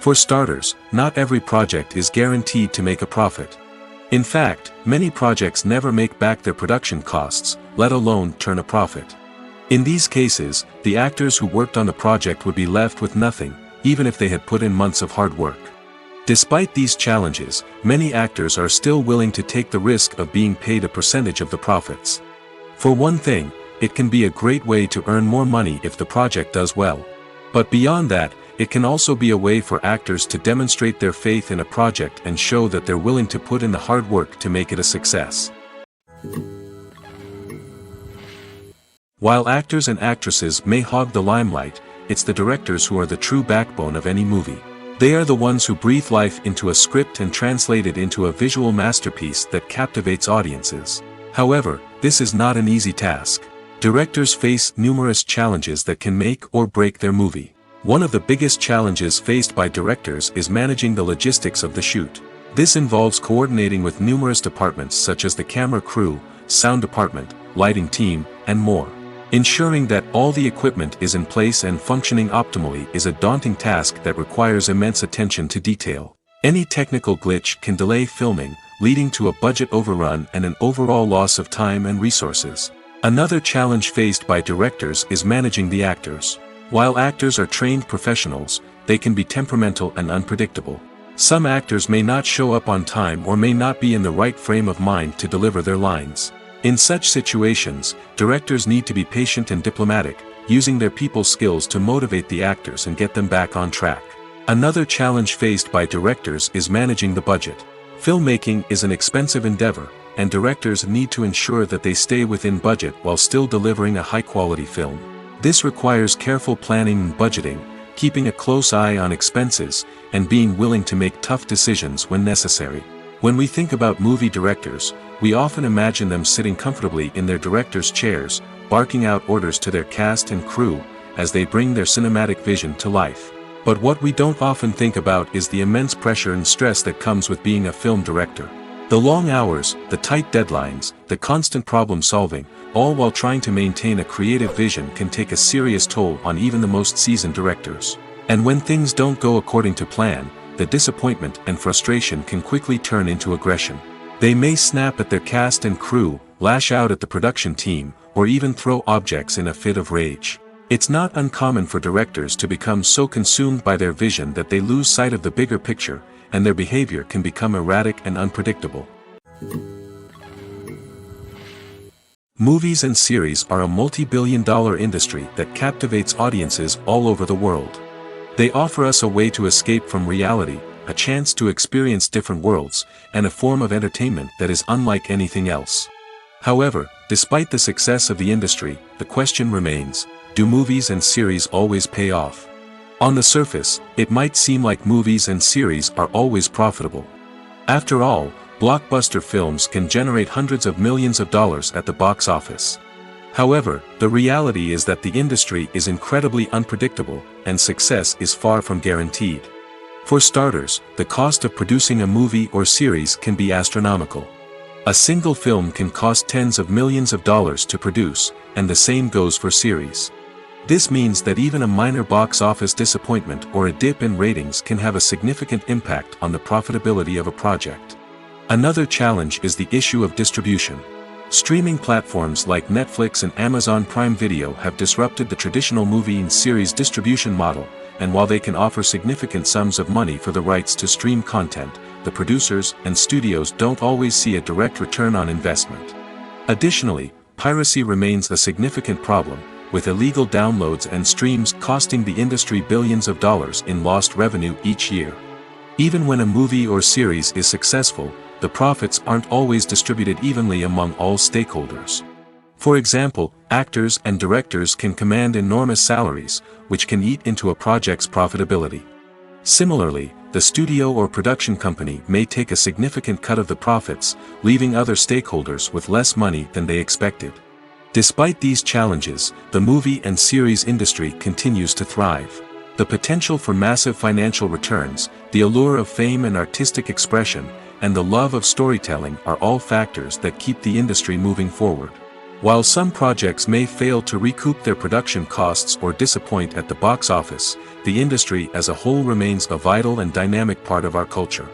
For starters, not every project is guaranteed to make a profit. In fact, many projects never make back their production costs, let alone turn a profit. In these cases, the actors who worked on the project would be left with nothing, even if they had put in months of hard work. Despite these challenges, many actors are still willing to take the risk of being paid a percentage of the profits. For one thing, it can be a great way to earn more money if the project does well. But beyond that, it can also be a way for actors to demonstrate their faith in a project and show that they're willing to put in the hard work to make it a success. While actors and actresses may hog the limelight, it's the directors who are the true backbone of any movie. They are the ones who breathe life into a script and translate it into a visual masterpiece that captivates audiences. However, this is not an easy task. Directors face numerous challenges that can make or break their movie. One of the biggest challenges faced by directors is managing the logistics of the shoot. This involves coordinating with numerous departments such as the camera crew, sound department, lighting team, and more. Ensuring that all the equipment is in place and functioning optimally is a daunting task that requires immense attention to detail. Any technical glitch can delay filming, leading to a budget overrun and an overall loss of time and resources. Another challenge faced by directors is managing the actors. While actors are trained professionals, they can be temperamental and unpredictable. Some actors may not show up on time or may not be in the right frame of mind to deliver their lines. In such situations, directors need to be patient and diplomatic, using their people skills to motivate the actors and get them back on track. Another challenge faced by directors is managing the budget. Filmmaking is an expensive endeavor, and directors need to ensure that they stay within budget while still delivering a high-quality film. This requires careful planning and budgeting, keeping a close eye on expenses, and being willing to make tough decisions when necessary. When we think about movie directors, we often imagine them sitting comfortably in their director's chairs, barking out orders to their cast and crew, as they bring their cinematic vision to life. But what we don't often think about is the immense pressure and stress that comes with being a film director. The long hours, the tight deadlines, the constant problem solving, all while trying to maintain a creative vision can take a serious toll on even the most seasoned directors. And when things don't go according to plan, the disappointment and frustration can quickly turn into aggression. They may snap at their cast and crew, lash out at the production team, or even throw objects in a fit of rage. It's not uncommon for directors to become so consumed by their vision that they lose sight of the bigger picture, and their behavior can become erratic and unpredictable. Movies and series are a multi-billion-dollar industry that captivates audiences all over the world. They offer us a way to escape from reality, a chance to experience different worlds, and a form of entertainment that is unlike anything else. However, despite the success of the industry, the question remains, do movies and series always pay off? On the surface, it might seem like movies and series are always profitable. After all, blockbuster films can generate hundreds of millions of dollars at the box office. However, the reality is that the industry is incredibly unpredictable, and success is far from guaranteed. For starters, the cost of producing a movie or series can be astronomical. A single film can cost tens of millions of dollars to produce, and the same goes for series. This means that even a minor box office disappointment or a dip in ratings can have a significant impact on the profitability of a project. Another challenge is the issue of distribution. Streaming platforms like Netflix and Amazon Prime Video have disrupted the traditional movie and series distribution model, and while they can offer significant sums of money for the rights to stream content, the producers and studios don't always see a direct return on investment. Additionally, piracy remains a significant problem, with illegal downloads and streams costing the industry billions of dollars in lost revenue each year. Even when a movie or series is successful, the profits aren't always distributed evenly among all stakeholders. For example, actors and directors can command enormous salaries, which can eat into a project's profitability. Similarly, the studio or production company may take a significant cut of the profits, leaving other stakeholders with less money than they expected. Despite these challenges, the movie and series industry continues to thrive. The potential for massive financial returns, the allure of fame and artistic expression, and the love of storytelling are all factors that keep the industry moving forward. While some projects may fail to recoup their production costs or disappoint at the box office, the industry as a whole remains a vital and dynamic part of our culture.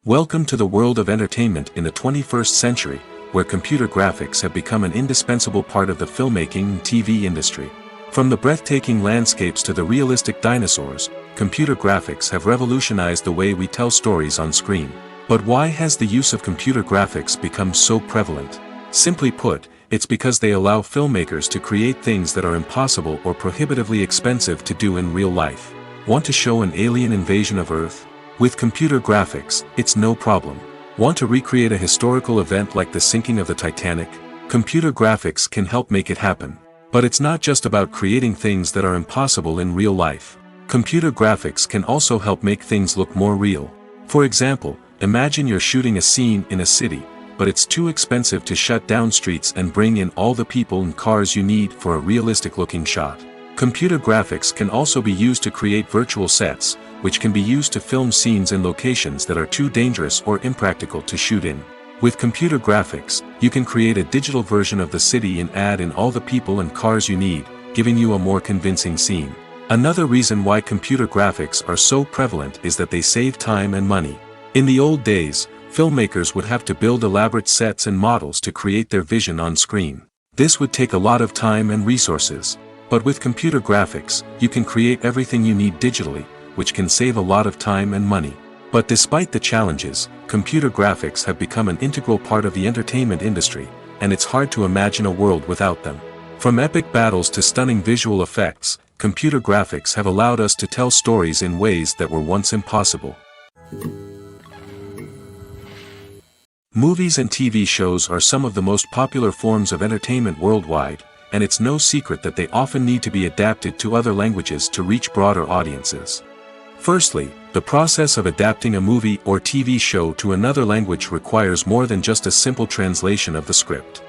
Welcome to the world of entertainment in the 21st century, where computer graphics have become an indispensable part of the filmmaking and TV industry. From the breathtaking landscapes to the realistic dinosaurs, computer graphics have revolutionized the way we tell stories on screen. But why has the use of computer graphics become so prevalent? Simply put, it's because they allow filmmakers to create things that are impossible or prohibitively expensive to do in real life. Want to show an alien invasion of Earth? With computer graphics, it's no problem. Want to recreate a historical event like the sinking of the Titanic? Computer graphics can help make it happen. But it's not just about creating things that are impossible in real life. Computer graphics can also help make things look more real. For example, imagine you're shooting a scene in a city, but it's too expensive to shut down streets and bring in all the people and cars you need for a realistic-looking shot. Computer graphics can also be used to create virtual sets, which can be used to film scenes in locations that are too dangerous or impractical to shoot in. With computer graphics, you can create a digital version of the city and add in all the people and cars you need, giving you a more convincing scene. Another reason why computer graphics are so prevalent is that they save time and money. In the old days, filmmakers would have to build elaborate sets and models to create their vision on screen. This would take a lot of time and resources. But with computer graphics, you can create everything you need digitally, which can save a lot of time and money. But despite the challenges, computer graphics have become an integral part of the entertainment industry, and it's hard to imagine a world without them. From epic battles to stunning visual effects, computer graphics have allowed us to tell stories in ways that were once impossible. Movies and TV shows are some of the most popular forms of entertainment worldwide, and it's no secret that they often need to be adapted to other languages to reach broader audiences. Firstly, the process of adapting a movie or TV show to another language requires more than just a simple translation of the script.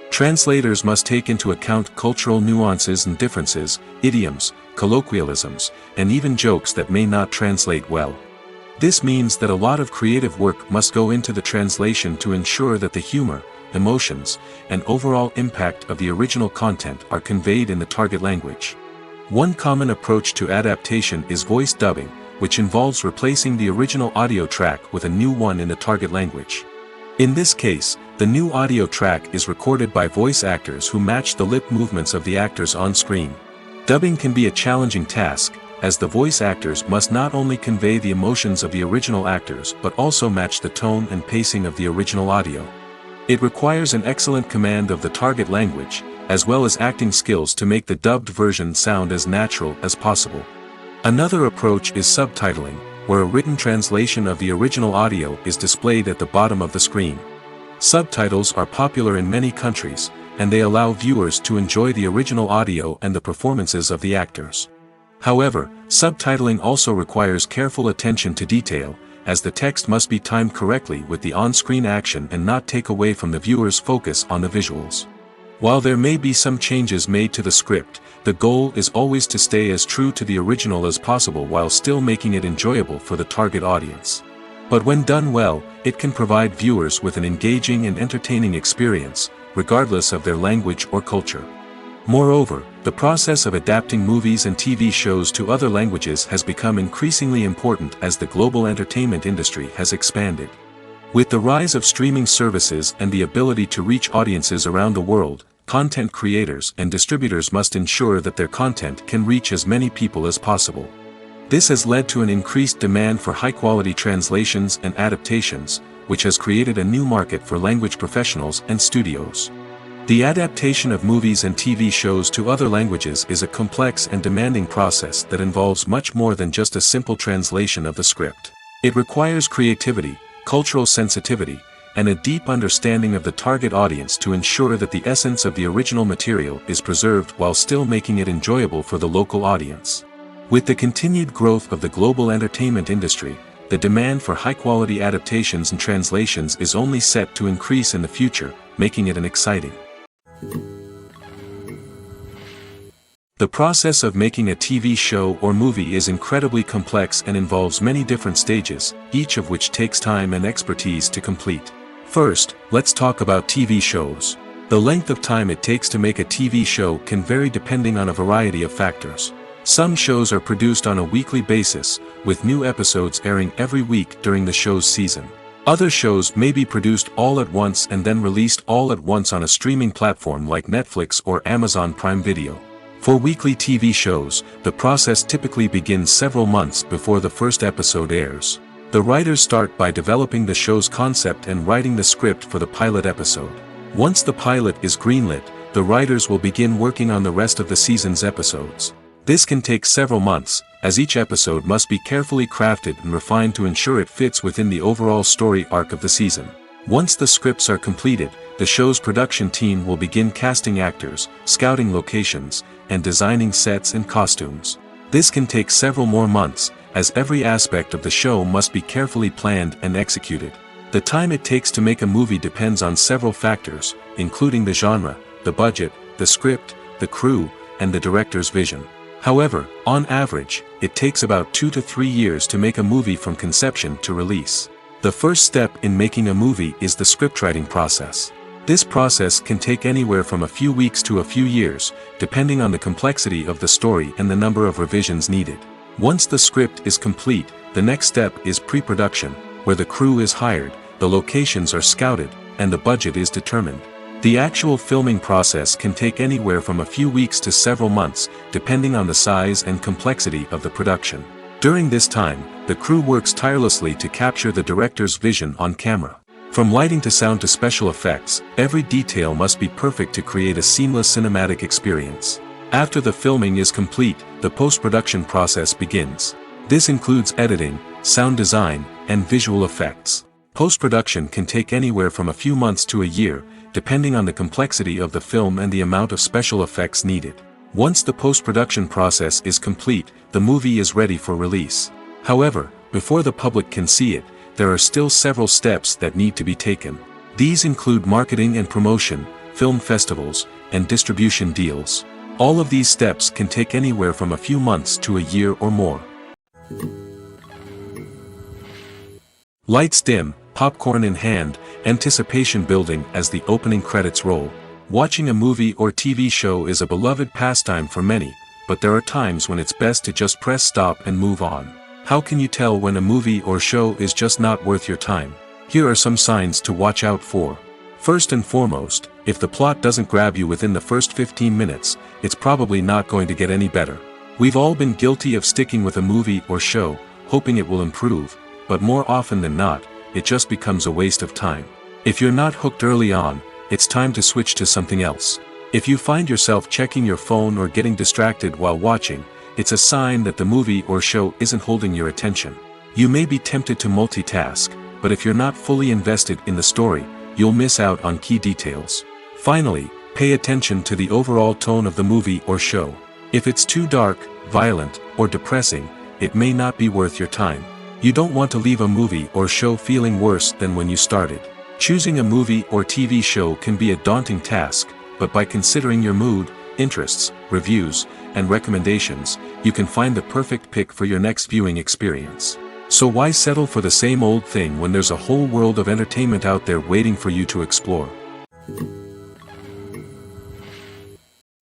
Translators must take into account cultural nuances and differences, idioms, colloquialisms, and even jokes that may not translate well. This means that a lot of creative work must go into the translation to ensure that the humor, emotions, and overall impact of the original content are conveyed in the target language. One common approach to adaptation is voice dubbing, which involves replacing the original audio track with a new one in the target language. In this case, the new audio track is recorded by voice actors who match the lip movements of the actors on screen. Dubbing can be a challenging task, as the voice actors must not only convey the emotions of the original actors but also match the tone and pacing of the original audio. It requires an excellent command of the target language, as well as acting skills to make the dubbed version sound as natural as possible. Another approach is subtitling, where a written translation of the original audio is displayed at the bottom of the screen. Subtitles are popular in many countries, and they allow viewers to enjoy the original audio and the performances of the actors. However, subtitling also requires careful attention to detail, as the text must be timed correctly with the on-screen action and not take away from the viewer's focus on the visuals. While there may be some changes made to the script, the goal is always to stay as true to the original as possible while still making it enjoyable for the target audience. But when done well, it can provide viewers with an engaging and entertaining experience, regardless of their language or culture. Moreover, the process of adapting movies and TV shows to other languages has become increasingly important as the global entertainment industry has expanded. With the rise of streaming services and the ability to reach audiences around the world, content creators and distributors must ensure that their content can reach as many people as possible. This has led to an increased demand for high-quality translations and adaptations, which has created a new market for language professionals and studios. The adaptation of movies and TV shows to other languages is a complex and demanding process that involves much more than just a simple translation of the script. It requires creativity, cultural sensitivity, and a deep understanding of the target audience to ensure that the essence of the original material is preserved while still making it enjoyable for the local audience. With the continued growth of the global entertainment industry, the demand for high-quality adaptations and translations is only set to increase in the future, making it exciting. The process of making a TV show or movie is incredibly complex and involves many different stages, each of which takes time and expertise to complete. First, let's talk about TV shows. The length of time it takes to make a TV show can vary depending on a variety of factors. Some shows are produced on a weekly basis, with new episodes airing every week during the show's season. Other shows may be produced all at once and then released all at once on a streaming platform like Netflix or Amazon Prime Video. For weekly TV shows, the process typically begins several months before the first episode airs. The writers start by developing the show's concept and writing the script for the pilot episode. Once the pilot is greenlit, the writers will begin working on the rest of the season's episodes. This can take several months, as each episode must be carefully crafted and refined to ensure it fits within the overall story arc of the season. Once the scripts are completed, the show's production team will begin casting actors, scouting locations, and designing sets and costumes. This can take several more months, as every aspect of the show must be carefully planned and executed. The time it takes to make a movie depends on several factors, including the genre, the budget, the script, the crew, and the director's vision. However, on average, it takes about 2 to 3 years to make a movie from conception to release. The first step in making a movie is the scriptwriting process. This process can take anywhere from a few weeks to a few years, depending on the complexity of the story and the number of revisions needed. Once the script is complete, the next step is pre-production, where the crew is hired, the locations are scouted, and the budget is determined. The actual filming process can take anywhere from a few weeks to several months, depending on the size and complexity of the production. During this time, the crew works tirelessly to capture the director's vision on camera. From lighting to sound to special effects, every detail must be perfect to create a seamless cinematic experience. After the filming is complete, the post-production process begins. This includes editing, sound design, and visual effects. Post-production can take anywhere from a few months to a year, depending on the complexity of the film and the amount of special effects needed. Once the post-production process is complete, the movie is ready for release. However, before the public can see it, there are still several steps that need to be taken. These include marketing and promotion, film festivals, and distribution deals. All of these steps can take anywhere from a few months to a year or more. Lights dim, popcorn in hand, anticipation building as the opening credits roll. Watching a movie or TV show is a beloved pastime for many, but there are times when it's best to just press stop and move on. How can you tell when a movie or show is just not worth your time? Here are some signs to watch out for. First and foremost, if the plot doesn't grab you within the first 15 minutes, it's probably not going to get any better. We've all been guilty of sticking with a movie or show, hoping it will improve, but more often than not, it just becomes a waste of time. If you're not hooked early on, it's time to switch to something else. If you find yourself checking your phone or getting distracted while watching, it's a sign that the movie or show isn't holding your attention. You may be tempted to multitask, but if you're not fully invested in the story, you'll miss out on key details. Finally, pay attention to the overall tone of the movie or show. If it's too dark, violent, or depressing, it may not be worth your time. You don't want to leave a movie or show feeling worse than when you started. Choosing a movie or TV show can be a daunting task, but by considering your mood, interests, reviews, and recommendations, you can find the perfect pick for your next viewing experience. So why settle for the same old thing when there's a whole world of entertainment out there waiting for you to explore?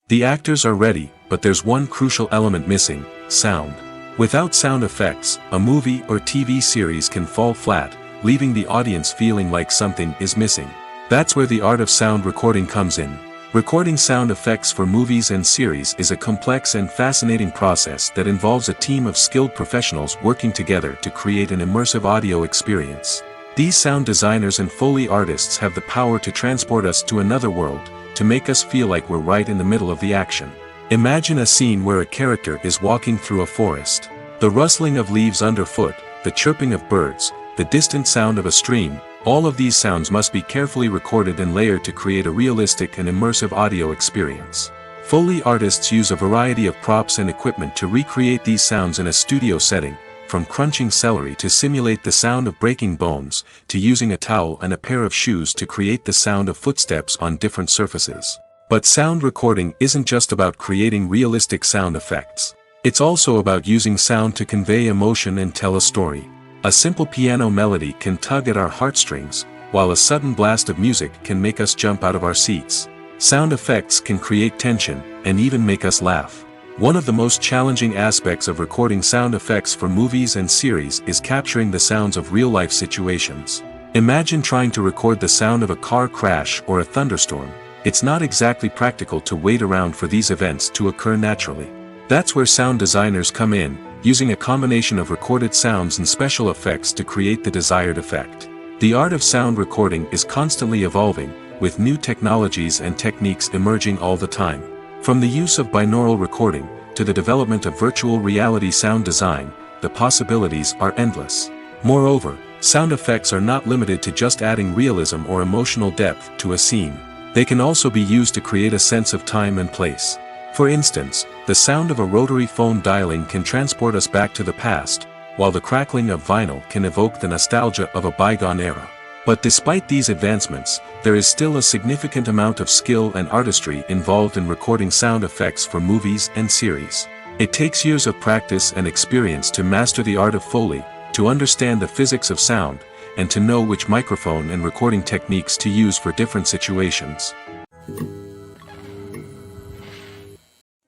The actors are ready, but there's one crucial element missing: sound. Without sound effects, a movie or TV series can fall flat, leaving the audience feeling like something is missing. That's where the art of sound recording comes in. Recording sound effects for movies and series is a complex and fascinating process that involves a team of skilled professionals working together to create an immersive audio experience. These sound designers and Foley artists have the power to transport us to another world, to make us feel like we're right in the middle of the action. Imagine a scene where a character is walking through a forest. The rustling of leaves underfoot, the chirping of birds, the distant sound of a stream, all of these sounds must be carefully recorded and layered to create a realistic and immersive audio experience. Foley artists use a variety of props and equipment to recreate these sounds in a studio setting, from crunching celery to simulate the sound of breaking bones, to using a towel and a pair of shoes to create the sound of footsteps on different surfaces. But sound recording isn't just about creating realistic sound effects. It's also about using sound to convey emotion and tell a story. A simple piano melody can tug at our heartstrings, while a sudden blast of music can make us jump out of our seats. Sound effects can create tension, and even make us laugh. One of the most challenging aspects of recording sound effects for movies and series is capturing the sounds of real-life situations. Imagine trying to record the sound of a car crash or a thunderstorm. It's not exactly practical to wait around for these events to occur naturally. That's where sound designers come in, using a combination of recorded sounds and special effects to create the desired effect. The art of sound recording is constantly evolving, with new technologies and techniques emerging all the time. From the use of binaural recording, to the development of virtual reality sound design, the possibilities are endless. Moreover, sound effects are not limited to just adding realism or emotional depth to a scene. They can also be used to create a sense of time and place. For instance, the sound of a rotary phone dialing can transport us back to the past, while the crackling of vinyl can evoke the nostalgia of a bygone era. But despite these advancements, there is still a significant amount of skill and artistry involved in recording sound effects for movies and series. It takes years of practice and experience to master the art of Foley, to understand the physics of sound, and to know which microphone and recording techniques to use for different situations.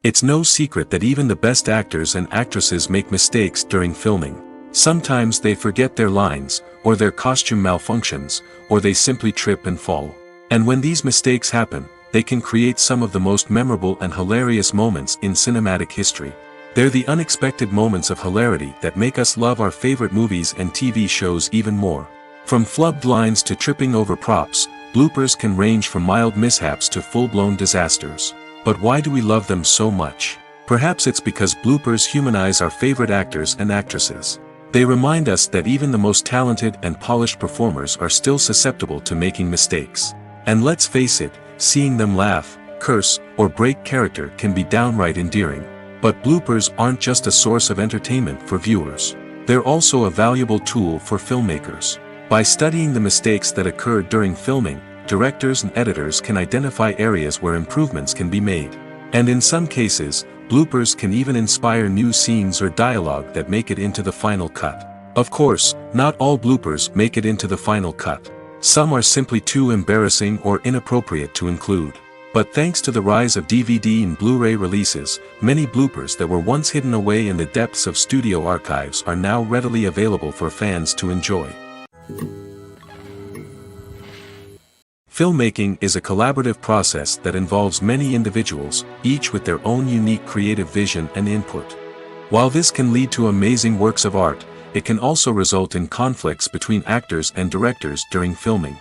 It's no secret that even the best actors and actresses make mistakes during filming. Sometimes they forget their lines, or their costume malfunctions, or they simply trip and fall. And when these mistakes happen, they can create some of the most memorable and hilarious moments in cinematic history. They're the unexpected moments of hilarity that make us love our favorite movies and TV shows even more. From flubbed lines to tripping over props, bloopers can range from mild mishaps to full-blown disasters. But why do we love them so much? Perhaps it's because bloopers humanize our favorite actors and actresses. They remind us that even the most talented and polished performers are still susceptible to making mistakes. And let's face it, seeing them laugh, curse, or break character can be downright endearing. But bloopers aren't just a source of entertainment for viewers. They're also a valuable tool for filmmakers. By studying the mistakes that occurred during filming, directors and editors can identify areas where improvements can be made. And in some cases, bloopers can even inspire new scenes or dialogue that make it into the final cut. Of course, not all bloopers make it into the final cut. Some are simply too embarrassing or inappropriate to include. But thanks to the rise of DVD and Blu-ray releases, many bloopers that were once hidden away in the depths of studio archives are now readily available for fans to enjoy. Filmmaking is a collaborative process that involves many individuals, each with their own unique creative vision and input. While this can lead to amazing works of art, it can also result in conflicts between actors and directors during filming.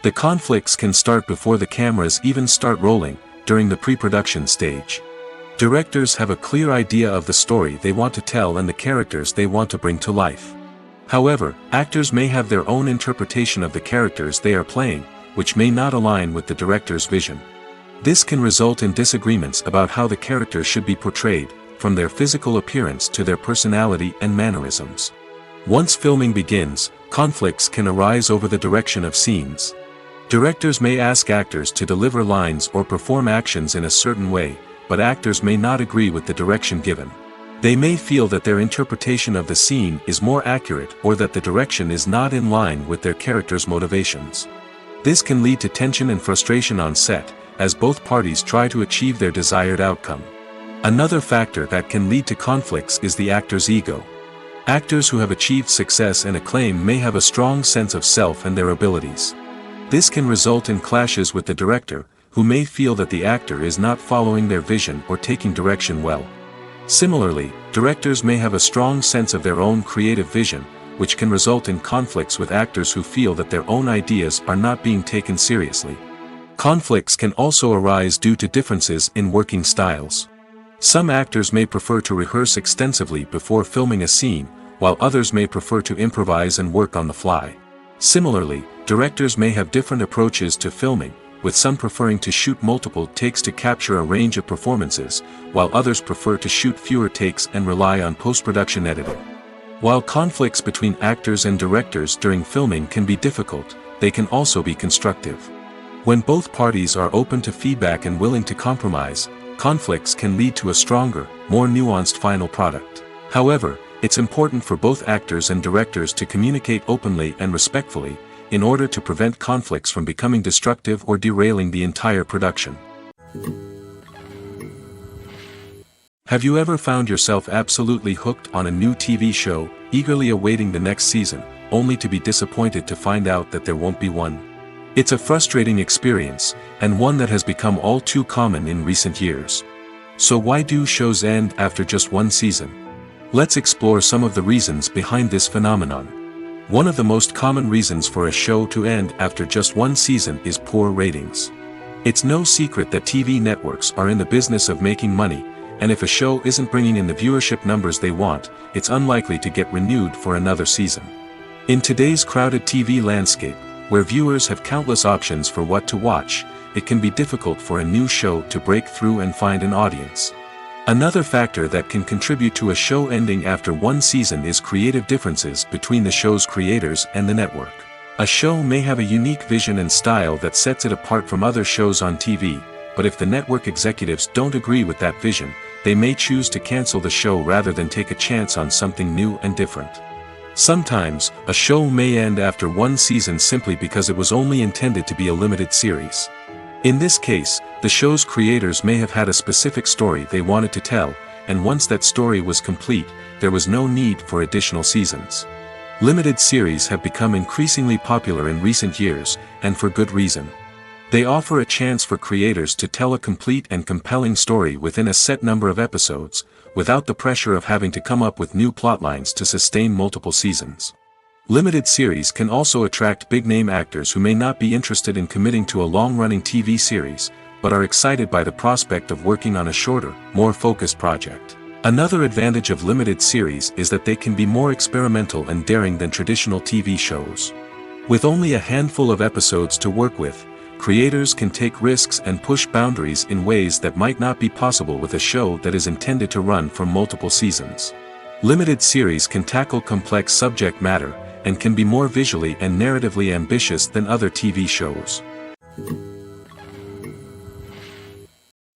The conflicts can start before the cameras even start rolling, during the pre-production stage. Directors have a clear idea of the story they want to tell and the characters they want to bring to life. However, actors may have their own interpretation of the characters they are playing, which may not align with the director's vision. This can result in disagreements about how the characters should be portrayed, from their physical appearance to their personality and mannerisms. Once filming begins, conflicts can arise over the direction of scenes. Directors may ask actors to deliver lines or perform actions in a certain way, but actors may not agree with the direction given. They may feel that their interpretation of the scene is more accurate or that the direction is not in line with their character's motivations. This can lead to tension and frustration on set, as both parties try to achieve their desired outcome. Another factor that can lead to conflicts is the actor's ego. Actors who have achieved success and acclaim may have a strong sense of self and their abilities. This can result in clashes with the director, who may feel that the actor is not following their vision or taking direction well. Similarly, directors may have a strong sense of their own creative vision, which can result in conflicts with actors who feel that their own ideas are not being taken seriously. Conflicts can also arise due to differences in working styles. Some actors may prefer to rehearse extensively before filming a scene, while others may prefer to improvise and work on the fly. Similarly, directors may have different approaches to filming, with some preferring to shoot multiple takes to capture a range of performances, while others prefer to shoot fewer takes and rely on post-production editing. While conflicts between actors and directors during filming can be difficult, they can also be constructive. When both parties are open to feedback and willing to compromise, conflicts can lead to a stronger, more nuanced final product. However, it's important for both actors and directors to communicate openly and respectfully, in order to prevent conflicts from becoming destructive or derailing the entire production. Have you ever found yourself absolutely hooked on a new TV show, eagerly awaiting the next season, only to be disappointed to find out that there won't be one? It's a frustrating experience, and one that has become all too common in recent years. So why do shows end after just one season? Let's explore some of the reasons behind this phenomenon. One of the most common reasons for a show to end after just one season is poor ratings. It's no secret that TV networks are in the business of making money, and if a show isn't bringing in the viewership numbers they want, it's unlikely to get renewed for another season. In today's crowded TV landscape, where viewers have countless options for what to watch, it can be difficult for a new show to break through and find an audience. Another factor that can contribute to a show ending after one season is creative differences between the show's creators and the network. A show may have a unique vision and style that sets it apart from other shows on TV, but if the network executives don't agree with that vision, they may choose to cancel the show rather than take a chance on something new and different. Sometimes, a show may end after one season simply because it was only intended to be a limited series. In this case, the show's creators may have had a specific story they wanted to tell, and once that story was complete, there was no need for additional seasons. Limited series have become increasingly popular in recent years, and for good reason. They offer a chance for creators to tell a complete and compelling story within a set number of episodes, without the pressure of having to come up with new plotlines to sustain multiple seasons. Limited series can also attract big-name actors who may not be interested in committing to a long-running TV series, but are excited by the prospect of working on a shorter, more focused project. Another advantage of limited series is that they can be more experimental and daring than traditional TV shows. With only a handful of episodes to work with, creators can take risks and push boundaries in ways that might not be possible with a show that is intended to run for multiple seasons. Limited series can tackle complex subject matter, and can be more visually and narratively ambitious than other TV shows.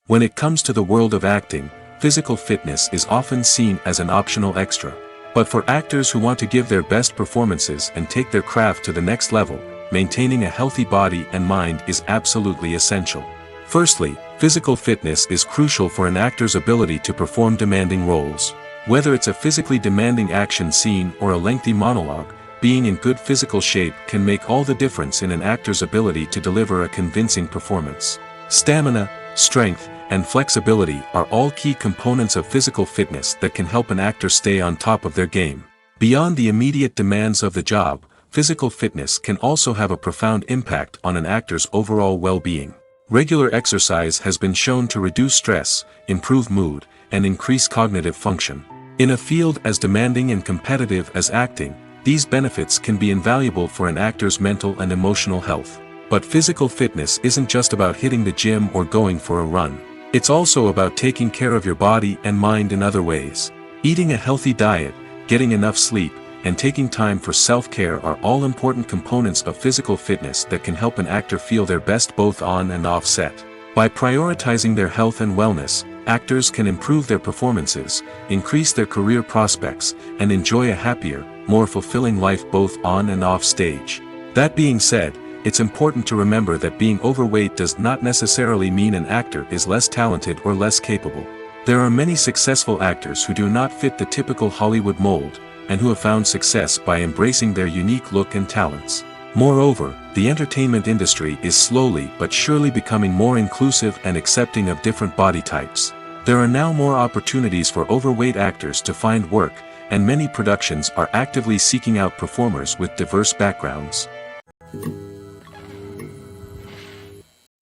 When it comes to the world of acting, physical fitness is often seen as an optional extra. But for actors who want to give their best performances and take their craft to the next level, maintaining a healthy body and mind is absolutely essential. Firstly, physical fitness is crucial for an actor's ability to perform demanding roles. Whether it's a physically demanding action scene or a lengthy monologue, being in good physical shape can make all the difference in an actor's ability to deliver a convincing performance. Stamina, strength, and flexibility are all key components of physical fitness that can help an actor stay on top of their game. Beyond the immediate demands of the job, physical fitness can also have a profound impact on an actor's overall well-being. Regular exercise has been shown to reduce stress, improve mood, and increase cognitive function. In a field as demanding and competitive as acting, these benefits can be invaluable for an actor's mental and emotional health. But physical fitness isn't just about hitting the gym or going for a run. It's also about taking care of your body and mind in other ways. Eating a healthy diet, getting enough sleep, and taking time for self-care are all important components of physical fitness that can help an actor feel their best both on and off set. By prioritizing their health and wellness, actors can improve their performances, increase their career prospects, and enjoy a happier, more fulfilling life both on and off stage. That being said, it's important to remember that being overweight does not necessarily mean an actor is less talented or less capable. There are many successful actors who do not fit the typical Hollywood mold, and who have found success by embracing their unique look and talents. Moreover, the entertainment industry is slowly but surely becoming more inclusive and accepting of different body types. There are now more opportunities for overweight actors to find work, and many productions are actively seeking out performers with diverse backgrounds.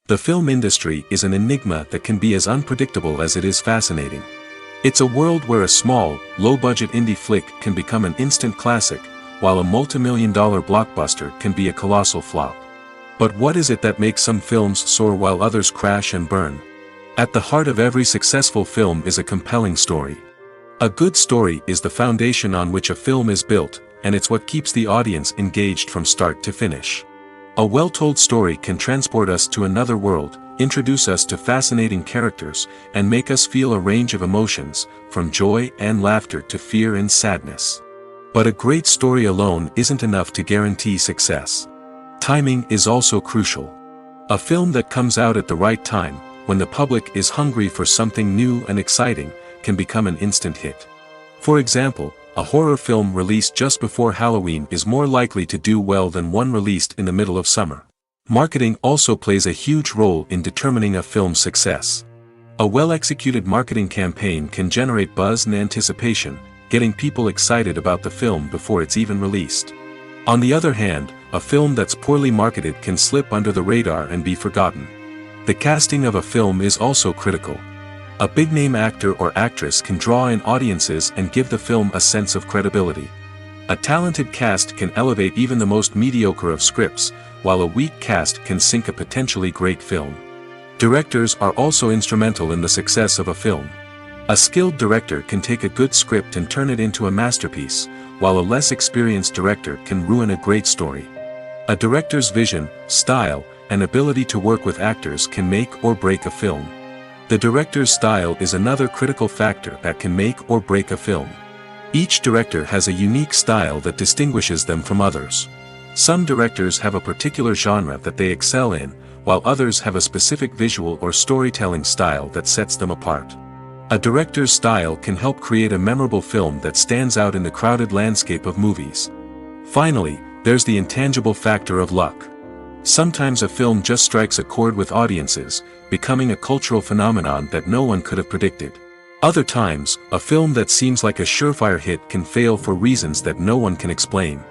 The film industry is an enigma that can be as unpredictable as it is fascinating. It's a world where a small, low-budget indie flick can become an instant classic, while a multi-million-dollar blockbuster can be a colossal flop. But what is it that makes some films soar while others crash and burn? At the heart of every successful film is a compelling story. A good story is the foundation on which a film is built, and it's what keeps the audience engaged from start to finish. A well-told story can transport us to another world, introduce us to fascinating characters, and make us feel a range of emotions, from joy and laughter to fear and sadness. But a great story alone isn't enough to guarantee success. Timing is also crucial. A film that comes out at the right time, when the public is hungry for something new and exciting, can become an instant hit. For example, a horror film released just before Halloween is more likely to do well than one released in the middle of summer. Marketing also plays a huge role in determining a film's success. A well-executed marketing campaign can generate buzz and anticipation, getting people excited about the film before it's even released. On the other hand, a film that's poorly marketed can slip under the radar and be forgotten. The casting of a film is also critical. A big-name actor or actress can draw in audiences and give the film a sense of credibility. A talented cast can elevate even the most mediocre of scripts, while a weak cast can sink a potentially great film. Directors are also instrumental in the success of a film. A skilled director can take a good script and turn it into a masterpiece, while a less experienced director can ruin a great story. A director's vision, style, and ability to work with actors can make or break a film. The director's style is another critical factor that can make or break a film. Each director has a unique style that distinguishes them from others. Some directors have a particular genre that they excel in, while others have a specific visual or storytelling style that sets them apart. A director's style can help create a memorable film that stands out in the crowded landscape of movies. Finally, there's the intangible factor of luck. Sometimes a film just strikes a chord with audiences, becoming a cultural phenomenon that no one could have predicted. Other times, a film that seems like a surefire hit can fail for reasons that no one can explain.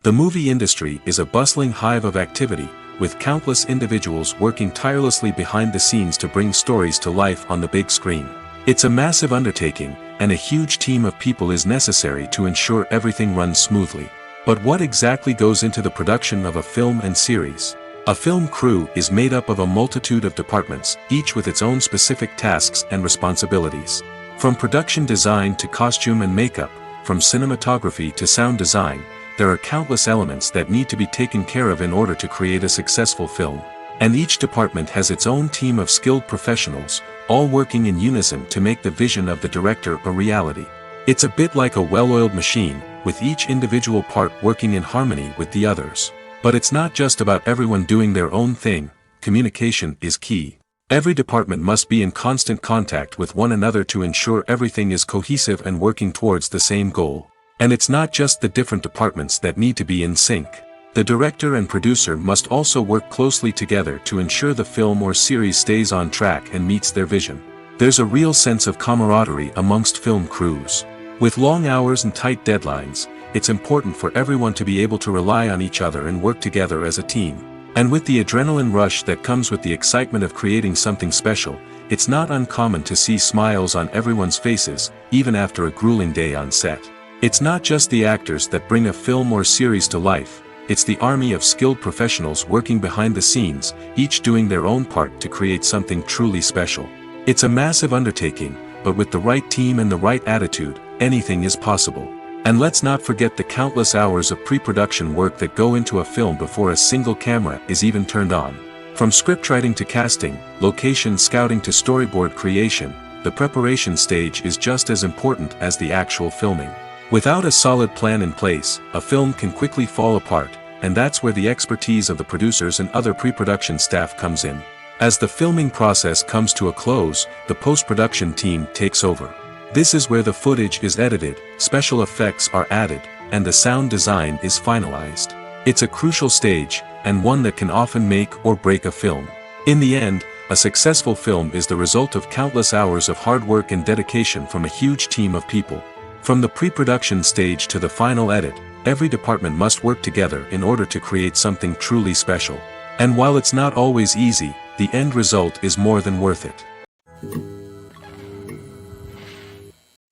The movie industry is a bustling hive of activity, with countless individuals working tirelessly behind the scenes to bring stories to life on the big screen. It's a massive undertaking, and a huge team of people is necessary to ensure everything runs smoothly. But what exactly goes into the production of a film and series? A film crew is made up of a multitude of departments, each with its own specific tasks and responsibilities. From production design to costume and makeup, from cinematography to sound design, there are countless elements that need to be taken care of in order to create a successful film. And each department has its own team of skilled professionals, all working in unison to make the vision of the director a reality. It's a bit like a well-oiled machine, with each individual part working in harmony with the others. But it's not just about everyone doing their own thing, communication is key. Every department must be in constant contact with one another to ensure everything is cohesive and working towards the same goal. And it's not just the different departments that need to be in sync. The director and producer must also work closely together to ensure the film or series stays on track and meets their vision. There's a real sense of camaraderie amongst film crews. With long hours and tight deadlines, it's important for everyone to be able to rely on each other and work together as a team. And with the adrenaline rush that comes with the excitement of creating something special, it's not uncommon to see smiles on everyone's faces, even after a grueling day on set. It's not just the actors that bring a film or series to life, it's the army of skilled professionals working behind the scenes, each doing their own part to create something truly special. It's a massive undertaking, but with the right team and the right attitude, anything is possible. And let's not forget the countless hours of pre-production work that go into a film before a single camera is even turned on. From scriptwriting to casting, location scouting to storyboard creation, the preparation stage is just as important as the actual filming. Without a solid plan in place, a film can quickly fall apart, and that's where the expertise of the producers and other pre-production staff comes in. As the filming process comes to a close, the post-production team takes over. This is where the footage is edited, special effects are added, and the sound design is finalized. It's a crucial stage, and one that can often make or break a film. In the end, a successful film is the result of countless hours of hard work and dedication from a huge team of people. From the pre-production stage to the final edit, every department must work together in order to create something truly special. And while it's not always easy, the end result is more than worth it.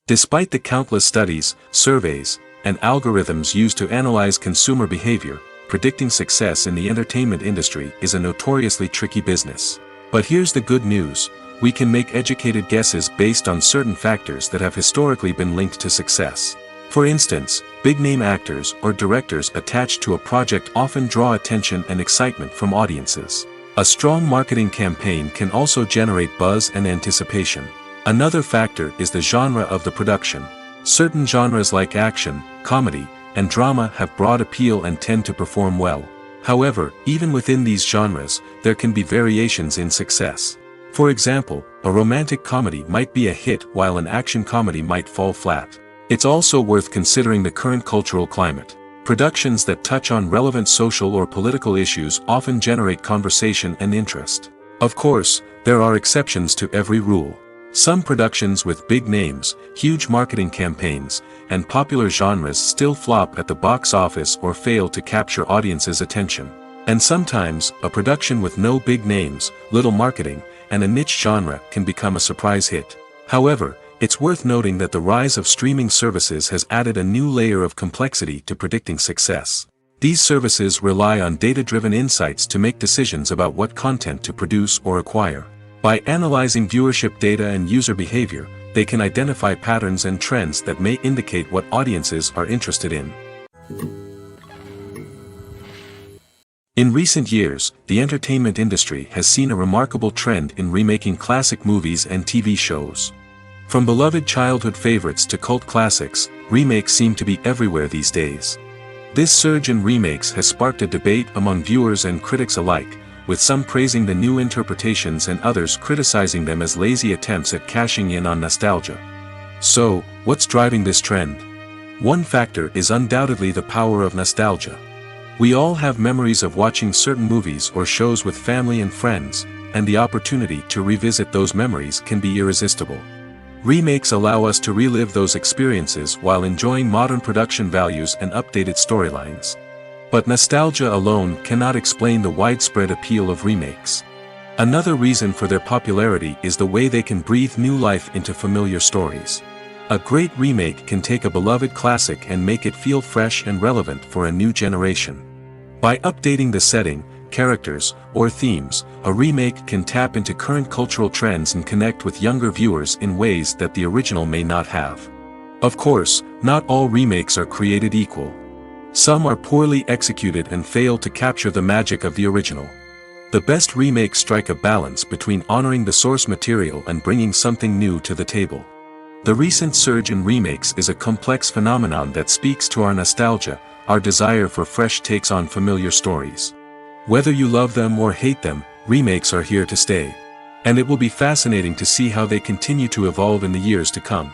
Despite the countless studies, surveys, and algorithms used to analyze consumer behavior, predicting success in the entertainment industry is a notoriously tricky business. But here's the good news. We can make educated guesses based on certain factors that have historically been linked to success. For instance, big-name actors or directors attached to a project often draw attention and excitement from audiences. A strong marketing campaign can also generate buzz and anticipation. Another factor is the genre of the production. Certain genres like action, comedy, and drama have broad appeal and tend to perform well. However, even within these genres, there can be variations in success. For example, a romantic comedy might be a hit while an action comedy might fall flat. It's also worth considering the current cultural climate. Productions that touch on relevant social or political issues often generate conversation and interest. Of course, there are exceptions to every rule. Some productions with big names, huge marketing campaigns, and popular genres still flop at the box office or fail to capture audiences' attention. And sometimes, a production with no big names, little marketing, and a niche genre can become a surprise hit. However, it's worth noting that the rise of streaming services has added a new layer of complexity to predicting success. These services rely on data-driven insights to make decisions about what content to produce or acquire. By analyzing viewership data and user behavior, they can identify patterns and trends that may indicate what audiences are interested in. In recent years, the entertainment industry has seen a remarkable trend in remaking classic movies and TV shows. From beloved childhood favorites to cult classics, remakes seem to be everywhere these days. This surge in remakes has sparked a debate among viewers and critics alike, with some praising the new interpretations and others criticizing them as lazy attempts at cashing in on nostalgia. So, what's driving this trend? One factor is undoubtedly the power of nostalgia. We all have memories of watching certain movies or shows with family and friends, and the opportunity to revisit those memories can be irresistible. Remakes allow us to relive those experiences while enjoying modern production values and updated storylines. But nostalgia alone cannot explain the widespread appeal of remakes. Another reason for their popularity is the way they can breathe new life into familiar stories. A great remake can take a beloved classic and make it feel fresh and relevant for a new generation. By updating the setting, characters, or themes, a remake can tap into current cultural trends and connect with younger viewers in ways that the original may not have. Of course, not all remakes are created equal. Some are poorly executed and fail to capture the magic of the original. The best remakes strike a balance between honoring the source material and bringing something new to the table. The recent surge in remakes is a complex phenomenon that speaks to our nostalgia, our desire for fresh takes on familiar stories. Whether you love them or hate them, remakes are here to stay. And it will be fascinating to see how they continue to evolve in the years to come.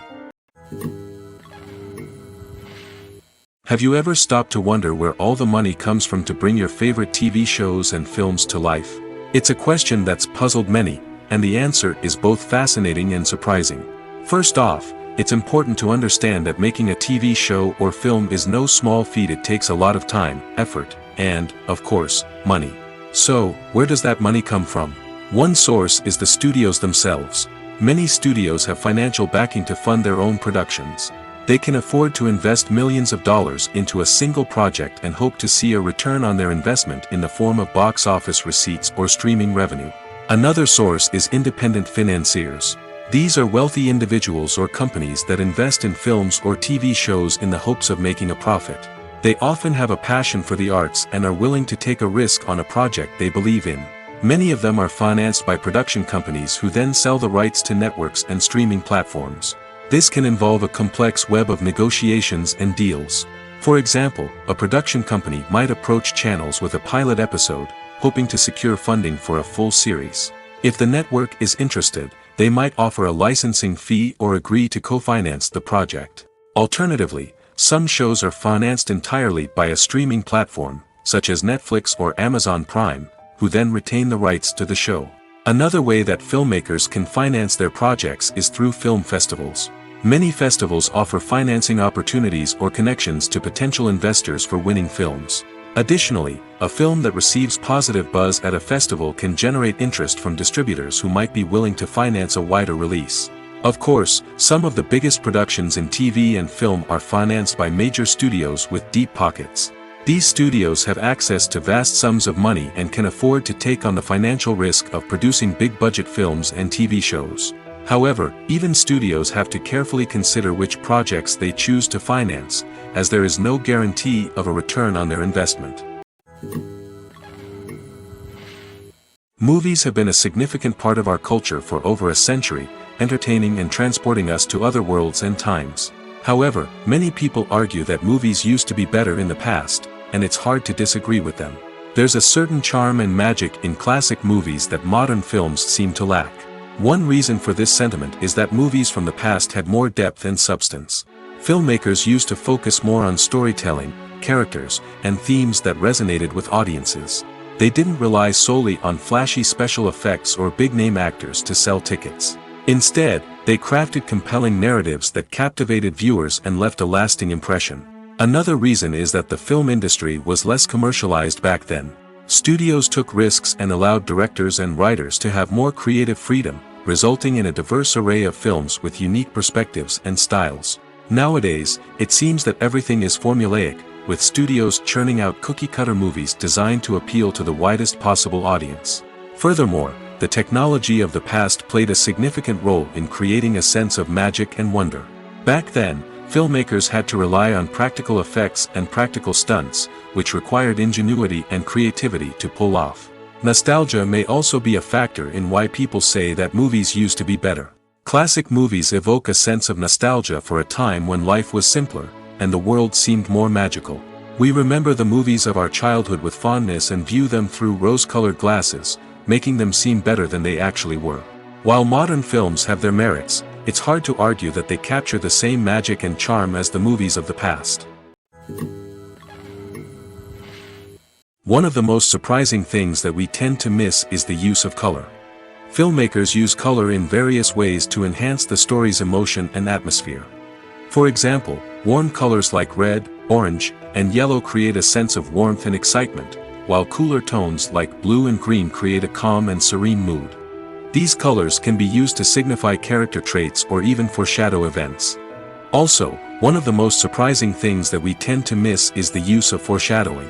Have you ever stopped to wonder where all the money comes from to bring your favorite TV shows and films to life? It's a question that's puzzled many, and the answer is both fascinating and surprising. First off, it's important to understand that making a TV show or film is no small feat. It takes a lot of time, effort, and, of course, money. So, where does that money come from? One source is the studios themselves. Many studios have financial backing to fund their own productions. They can afford to invest millions of dollars into a single project and hope to see a return on their investment in the form of box office receipts or streaming revenue. Another source is independent financiers. These are wealthy individuals or companies that invest in films or TV shows in the hopes of making a profit. They often have a passion for the arts and are willing to take a risk on a project they believe in. Many of them are financed by production companies who then sell the rights to networks and streaming platforms. This can involve a complex web of negotiations and deals. For example, a production company might approach channels with a pilot episode, hoping to secure funding for a full series. If the network is interested, they might offer a licensing fee or agree to co-finance the project. Alternatively, some shows are financed entirely by a streaming platform, such as Netflix or Amazon Prime, who then retain the rights to the show. Another way that filmmakers can finance their projects is through film festivals. Many festivals offer financing opportunities or connections to potential investors for winning films. Additionally, a film that receives positive buzz at a festival can generate interest from distributors who might be willing to finance a wider release. Of course, some of the biggest productions in TV and film are financed by major studios with deep pockets. These studios have access to vast sums of money and can afford to take on the financial risk of producing big-budget films and TV shows. However, even studios have to carefully consider which projects they choose to finance, as there is no guarantee of a return on their investment. Movies have been a significant part of our culture for over a century, entertaining and transporting us to other worlds and times. However, many people argue that movies used to be better in the past, and it's hard to disagree with them. There's a certain charm and magic in classic movies that modern films seem to lack. One reason for this sentiment is that movies from the past had more depth and substance. Filmmakers used to focus more on storytelling, characters, and themes that resonated with audiences. They didn't rely solely on flashy special effects or big-name actors to sell tickets. Instead, they crafted compelling narratives that captivated viewers and left a lasting impression. Another reason is that the film industry was less commercialized back then. Studios took risks and allowed directors and writers to have more creative freedom, resulting in a diverse array of films with unique perspectives and styles. Nowadays, it seems that everything is formulaic, with studios churning out cookie-cutter movies designed to appeal to the widest possible audience. Furthermore, the technology of the past played a significant role in creating a sense of magic and wonder. Back then, filmmakers had to rely on practical effects and practical stunts, which required ingenuity and creativity to pull off. Nostalgia may also be a factor in why people say that movies used to be better. Classic movies evoke a sense of nostalgia for a time when life was simpler, and the world seemed more magical. We remember the movies of our childhood with fondness and view them through rose-colored glasses, making them seem better than they actually were. While modern films have their merits, it's hard to argue that they capture the same magic and charm as the movies of the past. One of the most surprising things that we tend to miss is the use of color. Filmmakers use color in various ways to enhance the story's emotion and atmosphere. For example, warm colors like red, orange, and yellow create a sense of warmth and excitement, while cooler tones like blue and green create a calm and serene mood. These colors can be used to signify character traits or even foreshadow events. Also, one of the most surprising things that we tend to miss is the use of foreshadowing.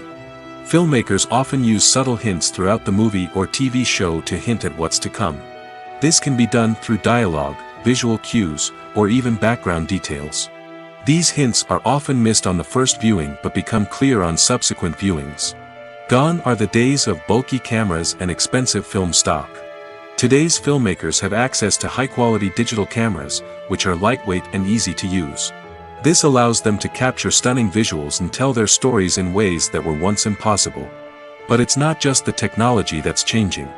Filmmakers often use subtle hints throughout the movie or TV show to hint at what's to come. This can be done through dialogue, visual cues, or even background details. These hints are often missed on the first viewing but become clear on subsequent viewings. Gone are the days of bulky cameras and expensive film stock. Today's filmmakers have access to high-quality digital cameras, which are lightweight and easy to use. This allows them to capture stunning visuals and tell their stories in ways that were once impossible. But it's not just the technology that's changing.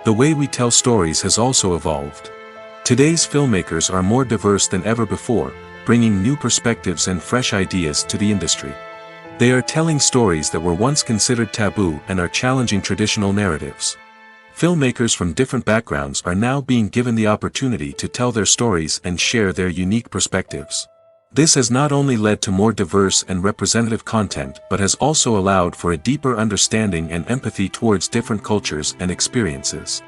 The way we tell stories has also evolved. Today's filmmakers are more diverse than ever before, bringing new perspectives and fresh ideas to the industry. They are telling stories that were once considered taboo and are challenging traditional narratives. Filmmakers from different backgrounds are now being given the opportunity to tell their stories and share their unique perspectives. This has not only led to more diverse and representative content but has also allowed for a deeper understanding and empathy towards different cultures and experiences.